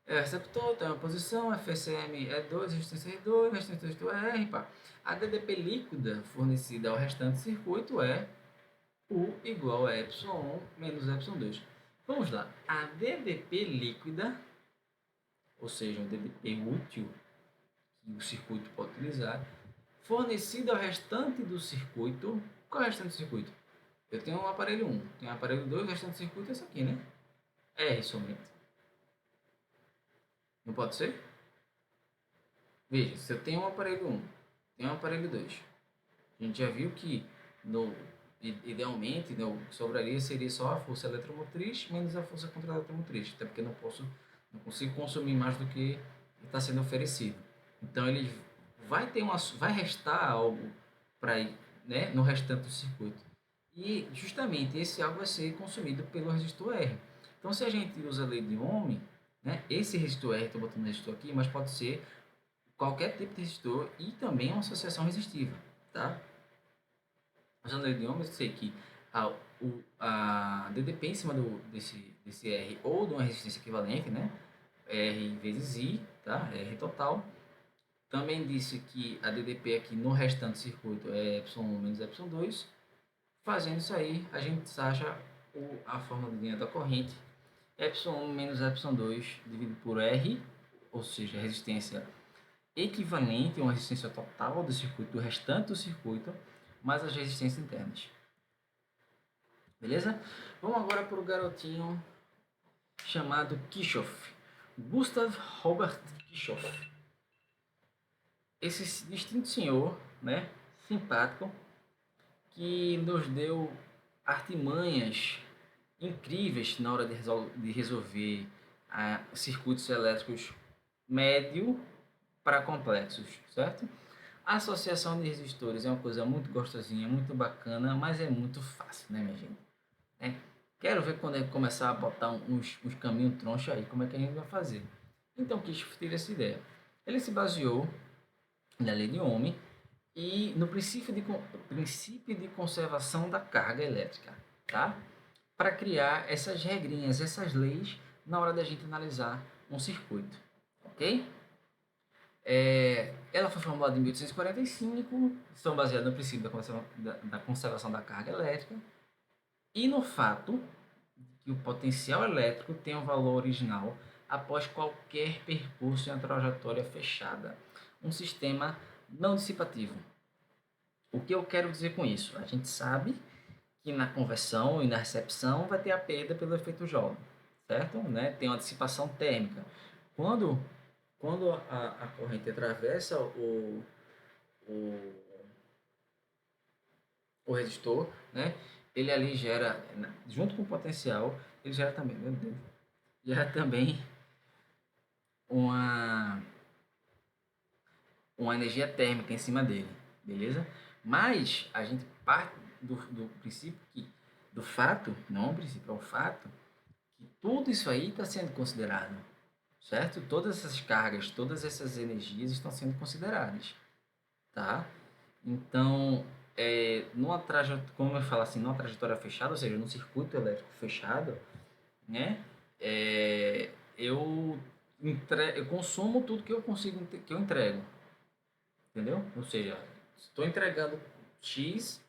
Speaker 1: é receptor, tem uma posição, FSM é 2, resistência R2, resistência resistor é R, pá. A DDP líquida fornecida ao restante circuito é U igual a ε1 menos ε2. Vamos lá, a DDP líquida, ou seja, um DDP útil que o circuito pode utilizar, fornecida ao restante do circuito. Qual é o restante do circuito? Eu tenho um aparelho 1, tenho um aparelho 2, o restante do circuito é esse aqui, né? R somente. Não pode ser? Veja, se eu tenho um aparelho 1, tenho um aparelho 2, a gente já viu que idealmente, né, o que sobraria seria só a força eletromotriz menos a força contra-eletromotriz, até porque não consigo consumir mais do que está sendo oferecido. Então ele vai restar algo para ir, né, no restante do circuito. E justamente esse algo vai ser consumido pelo resistor R. Então se a gente usa a lei de Ohm, né, esse resistor R, estou botando resistor aqui, mas pode ser qualquer tipo de resistor e também uma associação resistiva, tá? Usando o idioma, eu sei que a DDP em cima desse R ou de uma resistência equivalente, né? R vezes I, tá? R total. Também disse que a DDP aqui no restante do circuito é ε1 menos ε2. Fazendo isso aí, a gente acha a fórmula de linha da corrente ε1 menos ε2 dividido por R, ou seja, a resistência equivalente a uma resistência total do circuito, do restante do circuito, mais as resistências internas. Beleza? Vamos agora para o garotinho chamado Kirchhoff. Gustav Robert Kirchhoff. Esse distinto senhor, né, simpático, que nos deu artimanhas incríveis na hora de resolver circuitos elétricos médio para complexos, certo? A associação de resistores é uma coisa muito gostosinha, muito bacana, mas é muito fácil, né, minha gente? Quero ver quando ele começar a botar uns caminhos tronchos aí, como é que a gente vai fazer. Então, quis ter essa ideia. Ele se baseou na lei de Ohm e no princípio de conservação da carga elétrica, tá? Para criar essas regrinhas, essas leis, na hora da gente analisar um circuito, ok? Ela foi formulada em 1845, são baseadas no princípio da conservação da carga elétrica e no fato de que o potencial elétrico tem um valor original após qualquer percurso em uma trajetória fechada, um sistema não dissipativo. O que eu quero dizer com isso? A gente sabe que na conversão e na recepção vai ter a perda pelo efeito Joule, certo? Né? Tem uma dissipação térmica. Quando a corrente atravessa o resistor, né? Ele ali gera, junto com o potencial, ele gera também, meu Deus, gera também uma energia térmica em cima dele, beleza? Mas a gente parte do princípio que, do fato, não é um princípio, é um fato, que tudo isso aí está sendo considerado, certo? Todas essas cargas, todas essas energias estão sendo consideradas, tá? Então, como eu falo assim, numa trajetória fechada, ou seja, num circuito elétrico fechado, né? Eu consumo tudo que eu consigo, que eu entrego, entendeu? Ou seja, estou entregando X,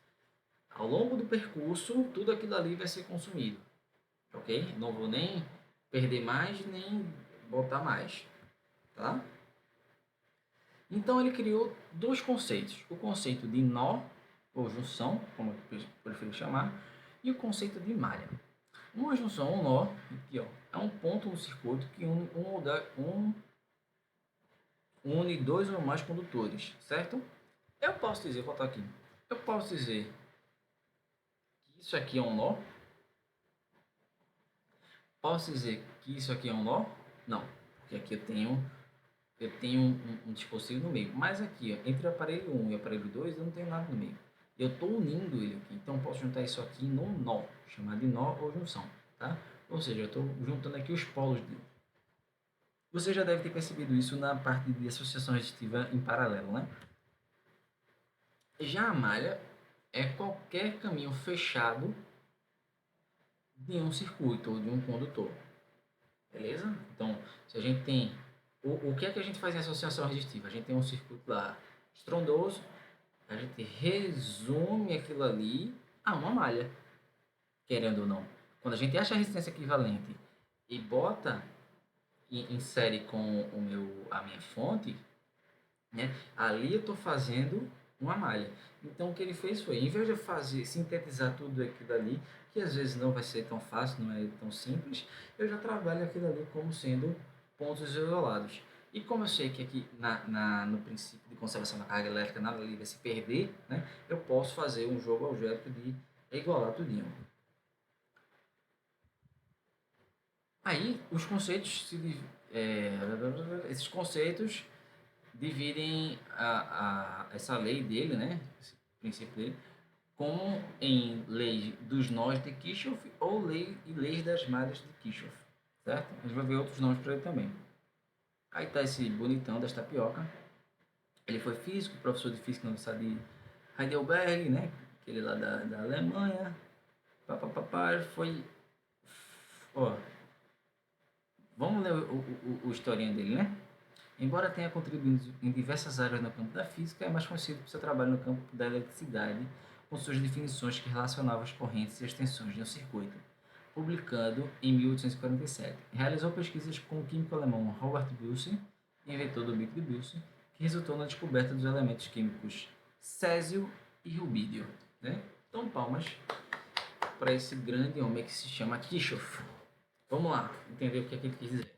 Speaker 1: ao longo do percurso, tudo aquilo ali vai ser consumido, ok? Não vou nem perder mais, nem botar mais, tá? Então ele criou dois conceitos, o conceito de nó, ou junção, como eu prefiro chamar, e o conceito de malha. Uma junção, um nó, aqui, ó, é um ponto no circuito que une dois ou mais condutores, certo? Eu posso dizer, vou botar aqui, eu posso dizer que isso aqui é um nó. Posso dizer que isso aqui é um nó? Não, porque aqui eu tenho um dispositivo no meio. Mas aqui, ó, entre o aparelho 1 e o aparelho 2, eu não tenho nada no meio. Eu estou unindo ele aqui, então posso juntar isso aqui num nó, chamado de nó ou junção, tá? Ou seja, eu estou juntando aqui os polos dele. Você já deve ter percebido isso na parte de associação resistiva em paralelo, né? Já a malha é qualquer caminho fechado de um circuito ou de um condutor. Beleza? Então, se a gente tem. O que é que a gente faz em associação resistiva? A gente tem um circuito lá estrondoso, a gente resume aquilo ali a uma malha, querendo ou não. Quando a gente acha a resistência equivalente e bota em série com a minha fonte, né, ali eu estou fazendo uma malha. Então o que ele fez foi, em vez de eu fazer, sintetizar tudo aquilo ali, que às vezes não vai ser tão fácil, não é tão simples, eu já trabalho aquilo ali como sendo pontos isolados. E como eu sei que aqui no princípio de conservação da carga elétrica nada ali vai se perder, né, eu posso fazer um jogo algébrico de igualar tudinho. Aí os conceitos esses conceitos dividem essa lei dele, né, esse princípio dele, como em lei dos nós de Kirchhoff ou leis das malhas de Kirchhoff, certo? A gente vai ver outros nomes para ele também. Aí tá esse bonitão das tapioca. Ele foi físico, professor de física na Universidade de Heidelberg, né? Aquele lá da Alemanha. Foi. Ó, vamos ler o historinha dele, né? Embora tenha contribuído em diversas áreas no campo da física, é mais conhecido por seu trabalho no campo da eletricidade, com suas definições que relacionavam as correntes e as tensões de um circuito, publicado em 1847. Realizou pesquisas com o químico alemão Robert Bunsen, inventor do bico de Bunsen, que resultou na descoberta dos elementos químicos césio e rubídio. Né? Então, palmas para esse grande homem que se chama Kirchhoff. Vamos lá, entender o que é que ele quis dizer.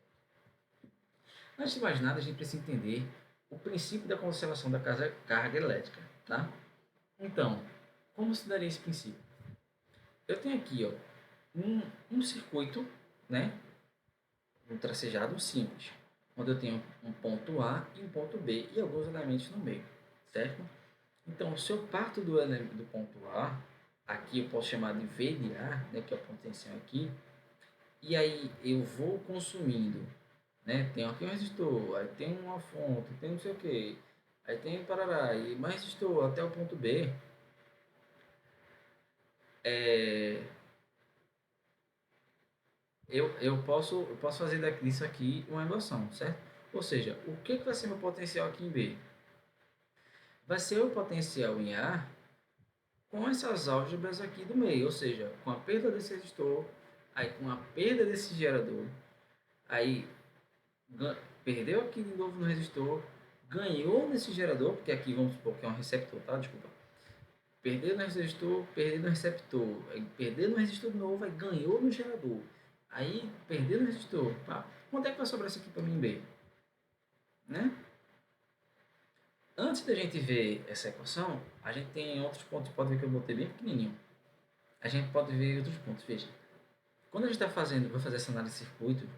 Speaker 1: Antes de mais nada, a gente precisa entender o princípio da conservação da carga elétrica, tá? Então, como se daria esse princípio? Eu tenho aqui, ó, um circuito, né, um tracejado simples, onde eu tenho um ponto A e um ponto B e alguns elementos no meio, certo? Então, se eu parto do ponto A, aqui eu posso chamar de V de A, né, que é a potencial aqui, e aí eu vou consumindo, né? Tem aqui um resistor, aí tem uma fonte, tem não sei o que, aí tem parará, e mais resistor até o ponto B. É, eu posso fazer disso aqui uma equação, certo? Ou seja, o que vai ser meu potencial aqui em B? Vai ser o potencial em A com essas álgebras aqui do meio, ou seja, com a perda desse resistor, aí com a perda desse gerador, aí perdeu aqui de novo no resistor, ganhou nesse gerador, porque aqui vamos supor que é um receptor, tá? Desculpa. Perdeu no resistor, perdeu no receptor, aí perdeu no resistor de novo, aí ganhou no gerador. Aí perdeu no resistor. Pá. Quanto é que vai sobrar isso aqui para mim B? Né? Antes da gente ver essa equação, a gente tem outros pontos, pode ver que eu botei bem pequenininho. A gente pode ver outros pontos, veja. Quando a gente vai fazer essa análise de circuito,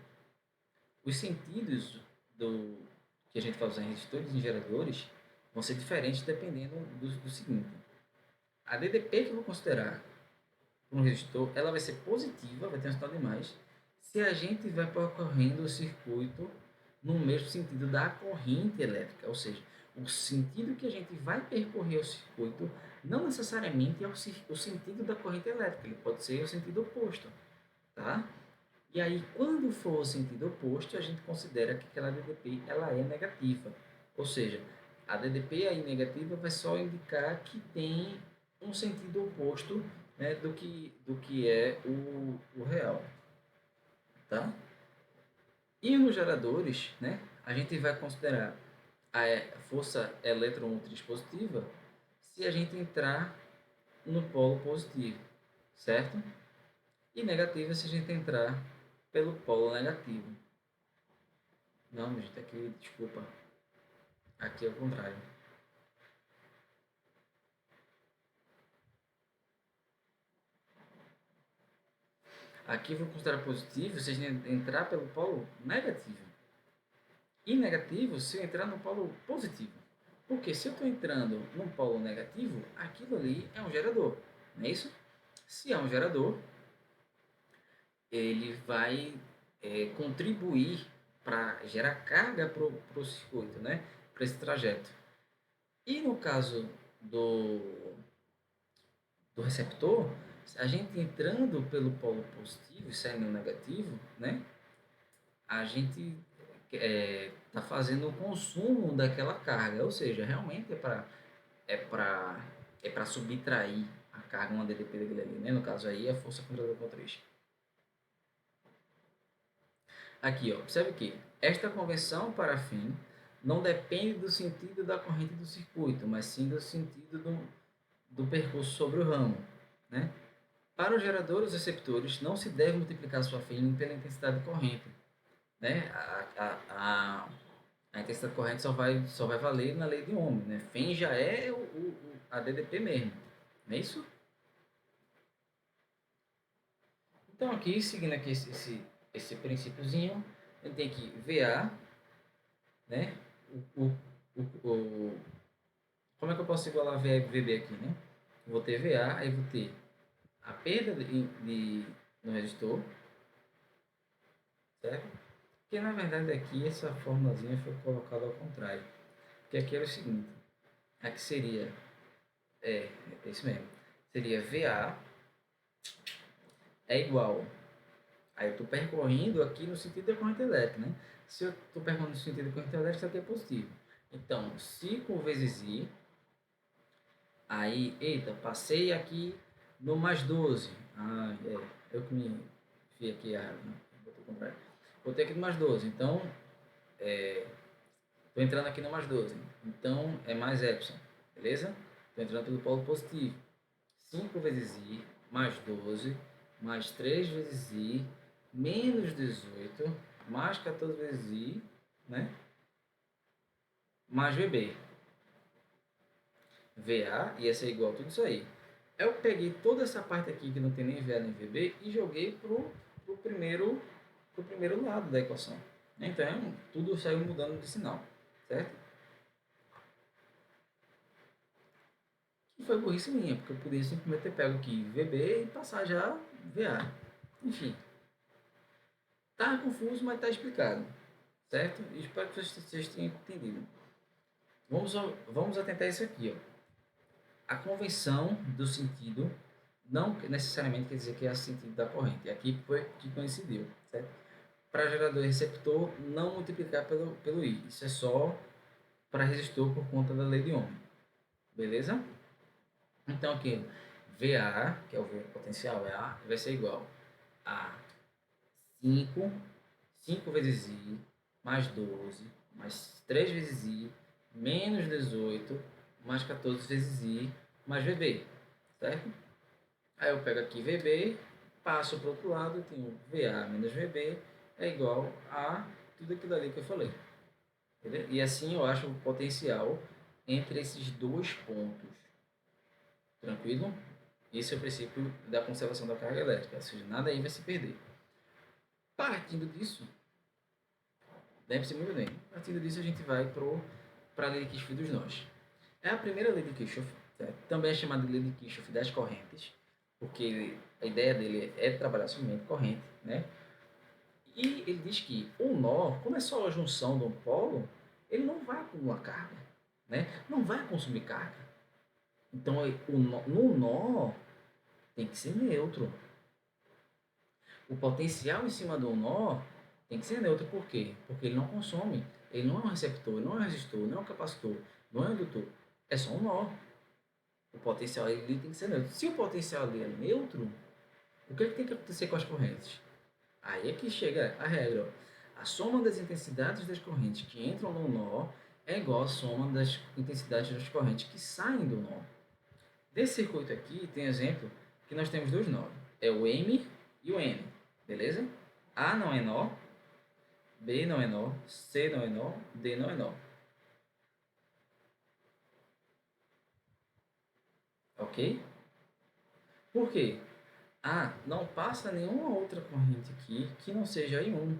Speaker 1: os sentidos que a gente vai usar em resistores e em geradores vão ser diferentes dependendo do seguinte. A DDP que eu vou considerar para um resistor, ela vai ser positiva, vai ter um sinal de mais, se a gente vai percorrendo o circuito no mesmo sentido da corrente elétrica, ou seja, o sentido que a gente vai percorrer o circuito não necessariamente é o sentido da corrente elétrica, ele pode ser o sentido oposto, tá? E aí, quando for o sentido oposto, a gente considera que aquela DDP ela é negativa, ou seja, a DDP aí negativa vai só indicar que tem um sentido oposto, né, do que é o real, tá? E nos geradores, né, a gente vai considerar a força eletromotriz positiva se a gente entrar no polo positivo, certo? E negativa se a gente entrar pelo polo negativo. Não, gente, aqui, desculpa. Aqui é o contrário. Aqui eu vou considerar positivo se a gente entrar pelo polo negativo. E negativo se eu entrar no polo positivo. Porque se eu estou entrando no polo negativo, aquilo ali é um gerador, não é isso? Se é um gerador, ele vai contribuir para gerar carga para o circuito, né? Para esse trajeto. E no caso do receptor, a gente entrando pelo polo positivo e saindo negativo, né? A gente está fazendo o consumo daquela carga, ou seja, realmente é para é para subtrair a carga, uma DDP daquele ali, né? No caso aí, a força controladora motriz. Aqui, ó, observe que esta conversão para fim não depende do sentido da corrente do circuito, mas sim do sentido do percurso sobre o ramo, né? Para os geradores receptores, não se deve multiplicar sua fim pela intensidade de corrente, né? A intensidade de corrente só vai valer na lei de Ohm, né? Fim já é a DDP mesmo, não é isso? Então aqui, seguindo aqui esse princípiozinho, a gente tem que VA, né? O, o, como é que eu posso igualar VA e VB aqui, né? Vou ter VA, aí vou ter a perda no resistor, certo? Porque na verdade aqui essa formulazinha foi colocada ao contrário. Porque aqui era o seguinte, aqui seria, é isso mesmo, seria VA é igual, aí eu estou percorrendo aqui no sentido da corrente elétrica, né? Se eu estou percorrendo no sentido da corrente elétrica, isso aqui é positivo. Então, 5 vezes I, aí, eita, passei aqui no mais 12. Ah, eu que me vi aqui errado, né? Botei aqui no mais 12, então, estou entrando aqui no mais 12. Então, é mais epsilon, beleza? Estou entrando pelo polo positivo. 5 vezes I, mais 12, mais 3 vezes I, menos 18, mais 14 vezes I, né? Mais VB. VA ia ser igual a tudo isso aí. Eu peguei toda essa parte aqui que não tem nem VA nem VB e joguei pro primeiro lado da equação. Então, tudo saiu mudando de sinal, certo? E foi burrice minha, porque eu podia simplesmente ter pego aqui VB e passar já VA. Enfim, tá confuso, mas tá explicado, certo? E espero que vocês tenham entendido. Vamos atentar isso aqui, ó. A convenção do sentido não necessariamente quer dizer que é o sentido da corrente. Aqui foi que coincidiu, certo? Para gerador e receptor, não multiplicar pelo I. Isso é só para resistor por conta da lei de Ohm. Beleza? Então aqui, VA, que é o potencial, é A, vai ser igual a 5 vezes I, mais 12, mais 3 vezes I, menos 18, mais 14 vezes I, mais VB, certo? Aí eu pego aqui VB, passo para o outro lado, tenho VA menos VB é igual a tudo aquilo ali que eu falei. Entendeu? E assim eu acho o potencial entre esses dois pontos. Tranquilo? Esse é o princípio da conservação da carga elétrica, ou seja, nada aí vai se perder. Partindo disso, deve-se muito bem. Partindo disso, a gente vai para a lei de Kirchhoff dos nós. É a primeira lei de Kirchhoff, certo? Também é chamada de lei de Kirchhoff das correntes, porque a ideia dele é trabalhar somente corrente, né? E ele diz que o nó, como é só a junção de um polo, ele não vai acumular carga, né? Não vai consumir carga. Então, no nó tem que ser neutro. O potencial em cima do nó tem que ser neutro. Por quê? Porque ele não consome. Ele não é um receptor, ele não é um resistor, não é um capacitor, não é um indutor. É só um nó. O potencial ali tem que ser neutro. Se o potencial ali é neutro, o que, é que tem que acontecer com as correntes? Aí é que chega a regra. Ó. A soma das intensidades das correntes que entram no nó é igual à soma das intensidades das correntes que saem do nó. Desse circuito aqui, tem exemplo que nós temos dois nós. É o M e o N. Beleza? A não é nó, B não é nó, C não é nó, D não é nó. Ok? Por quê? A não passa nenhuma outra corrente aqui que não seja I1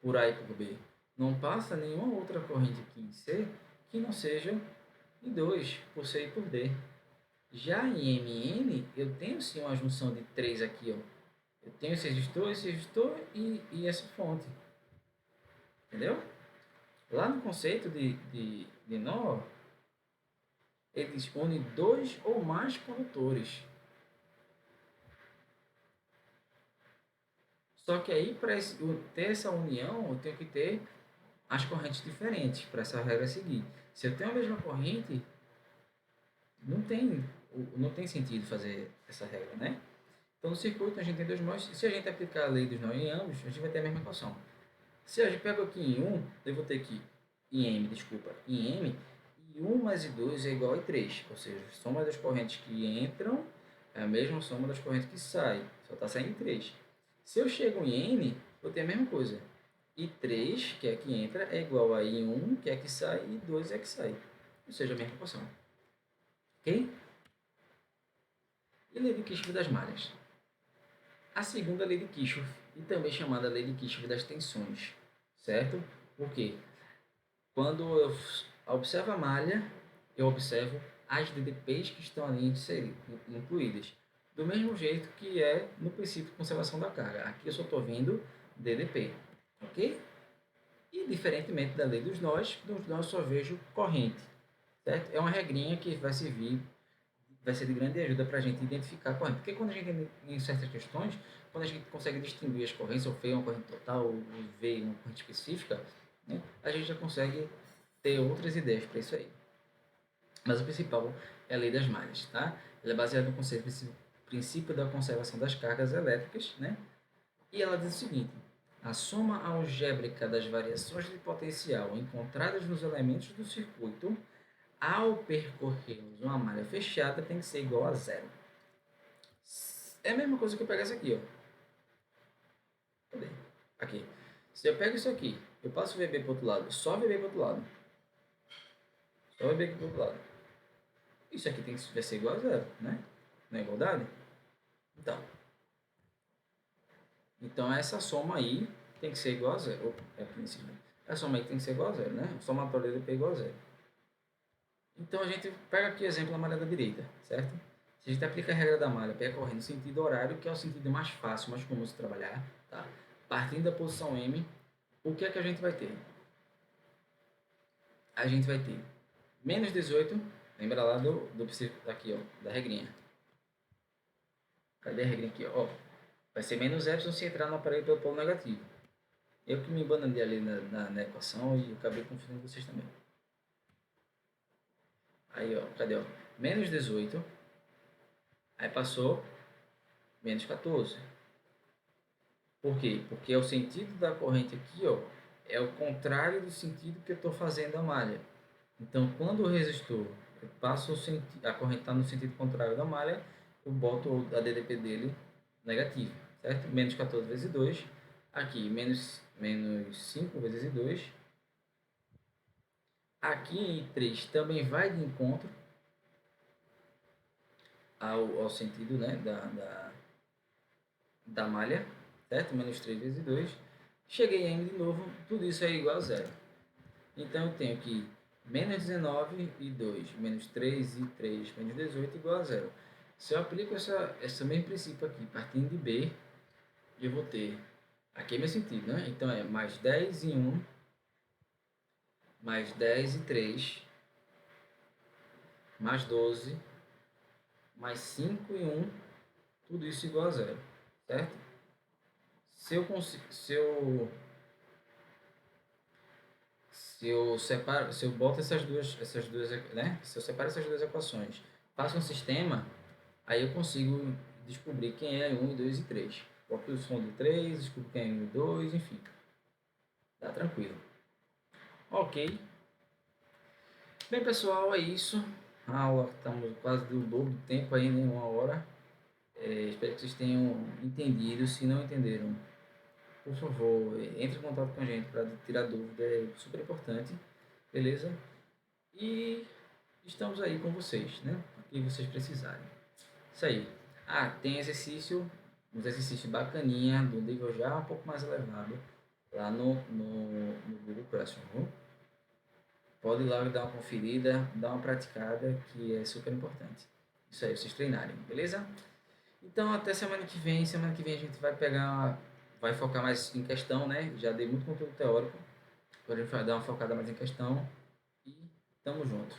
Speaker 1: por A e por B. Não passa nenhuma outra corrente aqui em C que não seja I2 por C e por D. Já em MN, eu tenho sim uma junção de 3 aqui, ó. Eu tenho esse resistor e essa fonte. Entendeu? Lá no conceito de nó, eles unem dois ou mais condutores. Só que aí, para ter essa união, eu tenho que ter as correntes diferentes para essa regra seguir. Se eu tenho a mesma corrente, não tem sentido fazer essa regra, né? Então, no circuito, a gente tem dois modos. Se a gente aplicar a lei dos nós em ambos, a gente vai ter a mesma equação. Se a gente pega aqui em 1, eu vou ter que, em M, e 1 mais I2 é igual a 3. Ou seja, a soma das correntes que entram é a mesma soma das correntes que saem. Só está saindo 3. Se eu chego em N, eu tenho a mesma coisa. I3, que é a que entra, é igual a I1, que é a que sai, e I2 é a que sai. Ou seja, a mesma equação. Ok? E lei de Kirchhoff das malhas. A segunda lei de Kirchhoff, e também chamada lei de Kirchhoff das tensões, certo? Por quê? Quando eu observo a malha, eu observo as DDPs que estão ali incluídas. Do mesmo jeito que é no princípio de conservação da carga. Aqui eu só estou vendo DDP, ok? E diferentemente da lei dos nós só vejo corrente, certo? É uma regrinha que vai ser de grande ajuda para a gente identificar a corrente. Porque quando a gente, em certas questões, quando a gente consegue distinguir as correntes, ou F uma corrente total, ou V uma corrente específica, né, a gente já consegue ter outras ideias para isso aí. Mas o principal é a lei das malhas, tá? Ela é baseada no princípio da conservação das cargas elétricas, né? E ela diz o seguinte: a soma algébrica das variações de potencial encontradas nos elementos do circuito ao percorrermos uma malha fechada tem que ser igual a zero. É a mesma coisa que eu pegar isso aqui, ó. Cadê? Aqui. Se eu pego isso aqui, eu passo o VB para o outro lado, só VB para o outro lado. Só VB aqui para o outro lado. Isso aqui vai ser igual a zero, né? Não é igualdade? Então essa soma aí tem que ser igual a zero. É aqui em cima. Essa soma aí tem que ser igual a zero, né? O somatório dele é igual a zero. Então a gente pega aqui o exemplo da malha da direita, certo? Se a gente aplica a regra da malha percorrendo no sentido horário, que é o sentido mais fácil, mais comum de se trabalhar, tá? Partindo da posição M, o que é que a gente vai ter? A gente vai ter menos 18, lembra lá aqui, ó, da regrinha. Cadê a regrinha aqui, ó? Vai ser menos epsilon se entrar no aparelho pelo polo negativo. Eu que me bananei ali na equação e acabei confundindo vocês também. Aí, ó, cadê, ó? Menos 18. Aí passou menos 14. Por quê? Porque o sentido da corrente aqui, ó, é o contrário do sentido que eu estou fazendo a malha. Então, quando o resistor passa a corrente está no sentido contrário da malha, eu boto a DDP dele negativo, certo? Menos 14 vezes 2. Aqui, menos 5 vezes 2. Aqui em 3 também vai de encontro ao sentido, né, da malha, certo? Menos 3 vezes 2. Cheguei ainda de novo, tudo isso é igual a zero. Então eu tenho que menos 19 e 2, menos 3 e 3, menos 18 igual a zero. Se eu aplico esse mesmo princípio aqui, partindo de B, eu vou ter, aqui é meu sentido, né? Então é mais 10 e 1, mais 10 e 3, mais 12, mais 5 e 1, tudo isso igual a zero, certo? Se eu boto essas duas, né? Se eu separo essas duas equações, faço um sistema, aí eu consigo descobrir quem é 1, 2 e 3. Boto o som do 3, descubro quem é 1 e 2, enfim. Dá tranquilo. Ok. Bem, pessoal, é isso. A aula, estamos quase do dobro do tempo aí, né? 1 hora. Espero que vocês tenham entendido. Se não entenderam, por favor, entre em contato com a gente para tirar dúvida. É super importante. Beleza? E estamos aí com vocês, né? O que vocês precisarem. Isso aí. Ah, tem uns exercícios bacaninha, do nível já um pouco mais elevado, lá no Google Classroom. Pode ir lá e dar uma conferida, dar uma praticada, que é super importante. Isso aí, vocês treinarem, beleza? Então, até semana que vem. Semana que vem a gente vai focar mais em questão, né? Já dei muito conteúdo teórico. Agora a gente vai dar uma focada mais em questão. E tamo junto.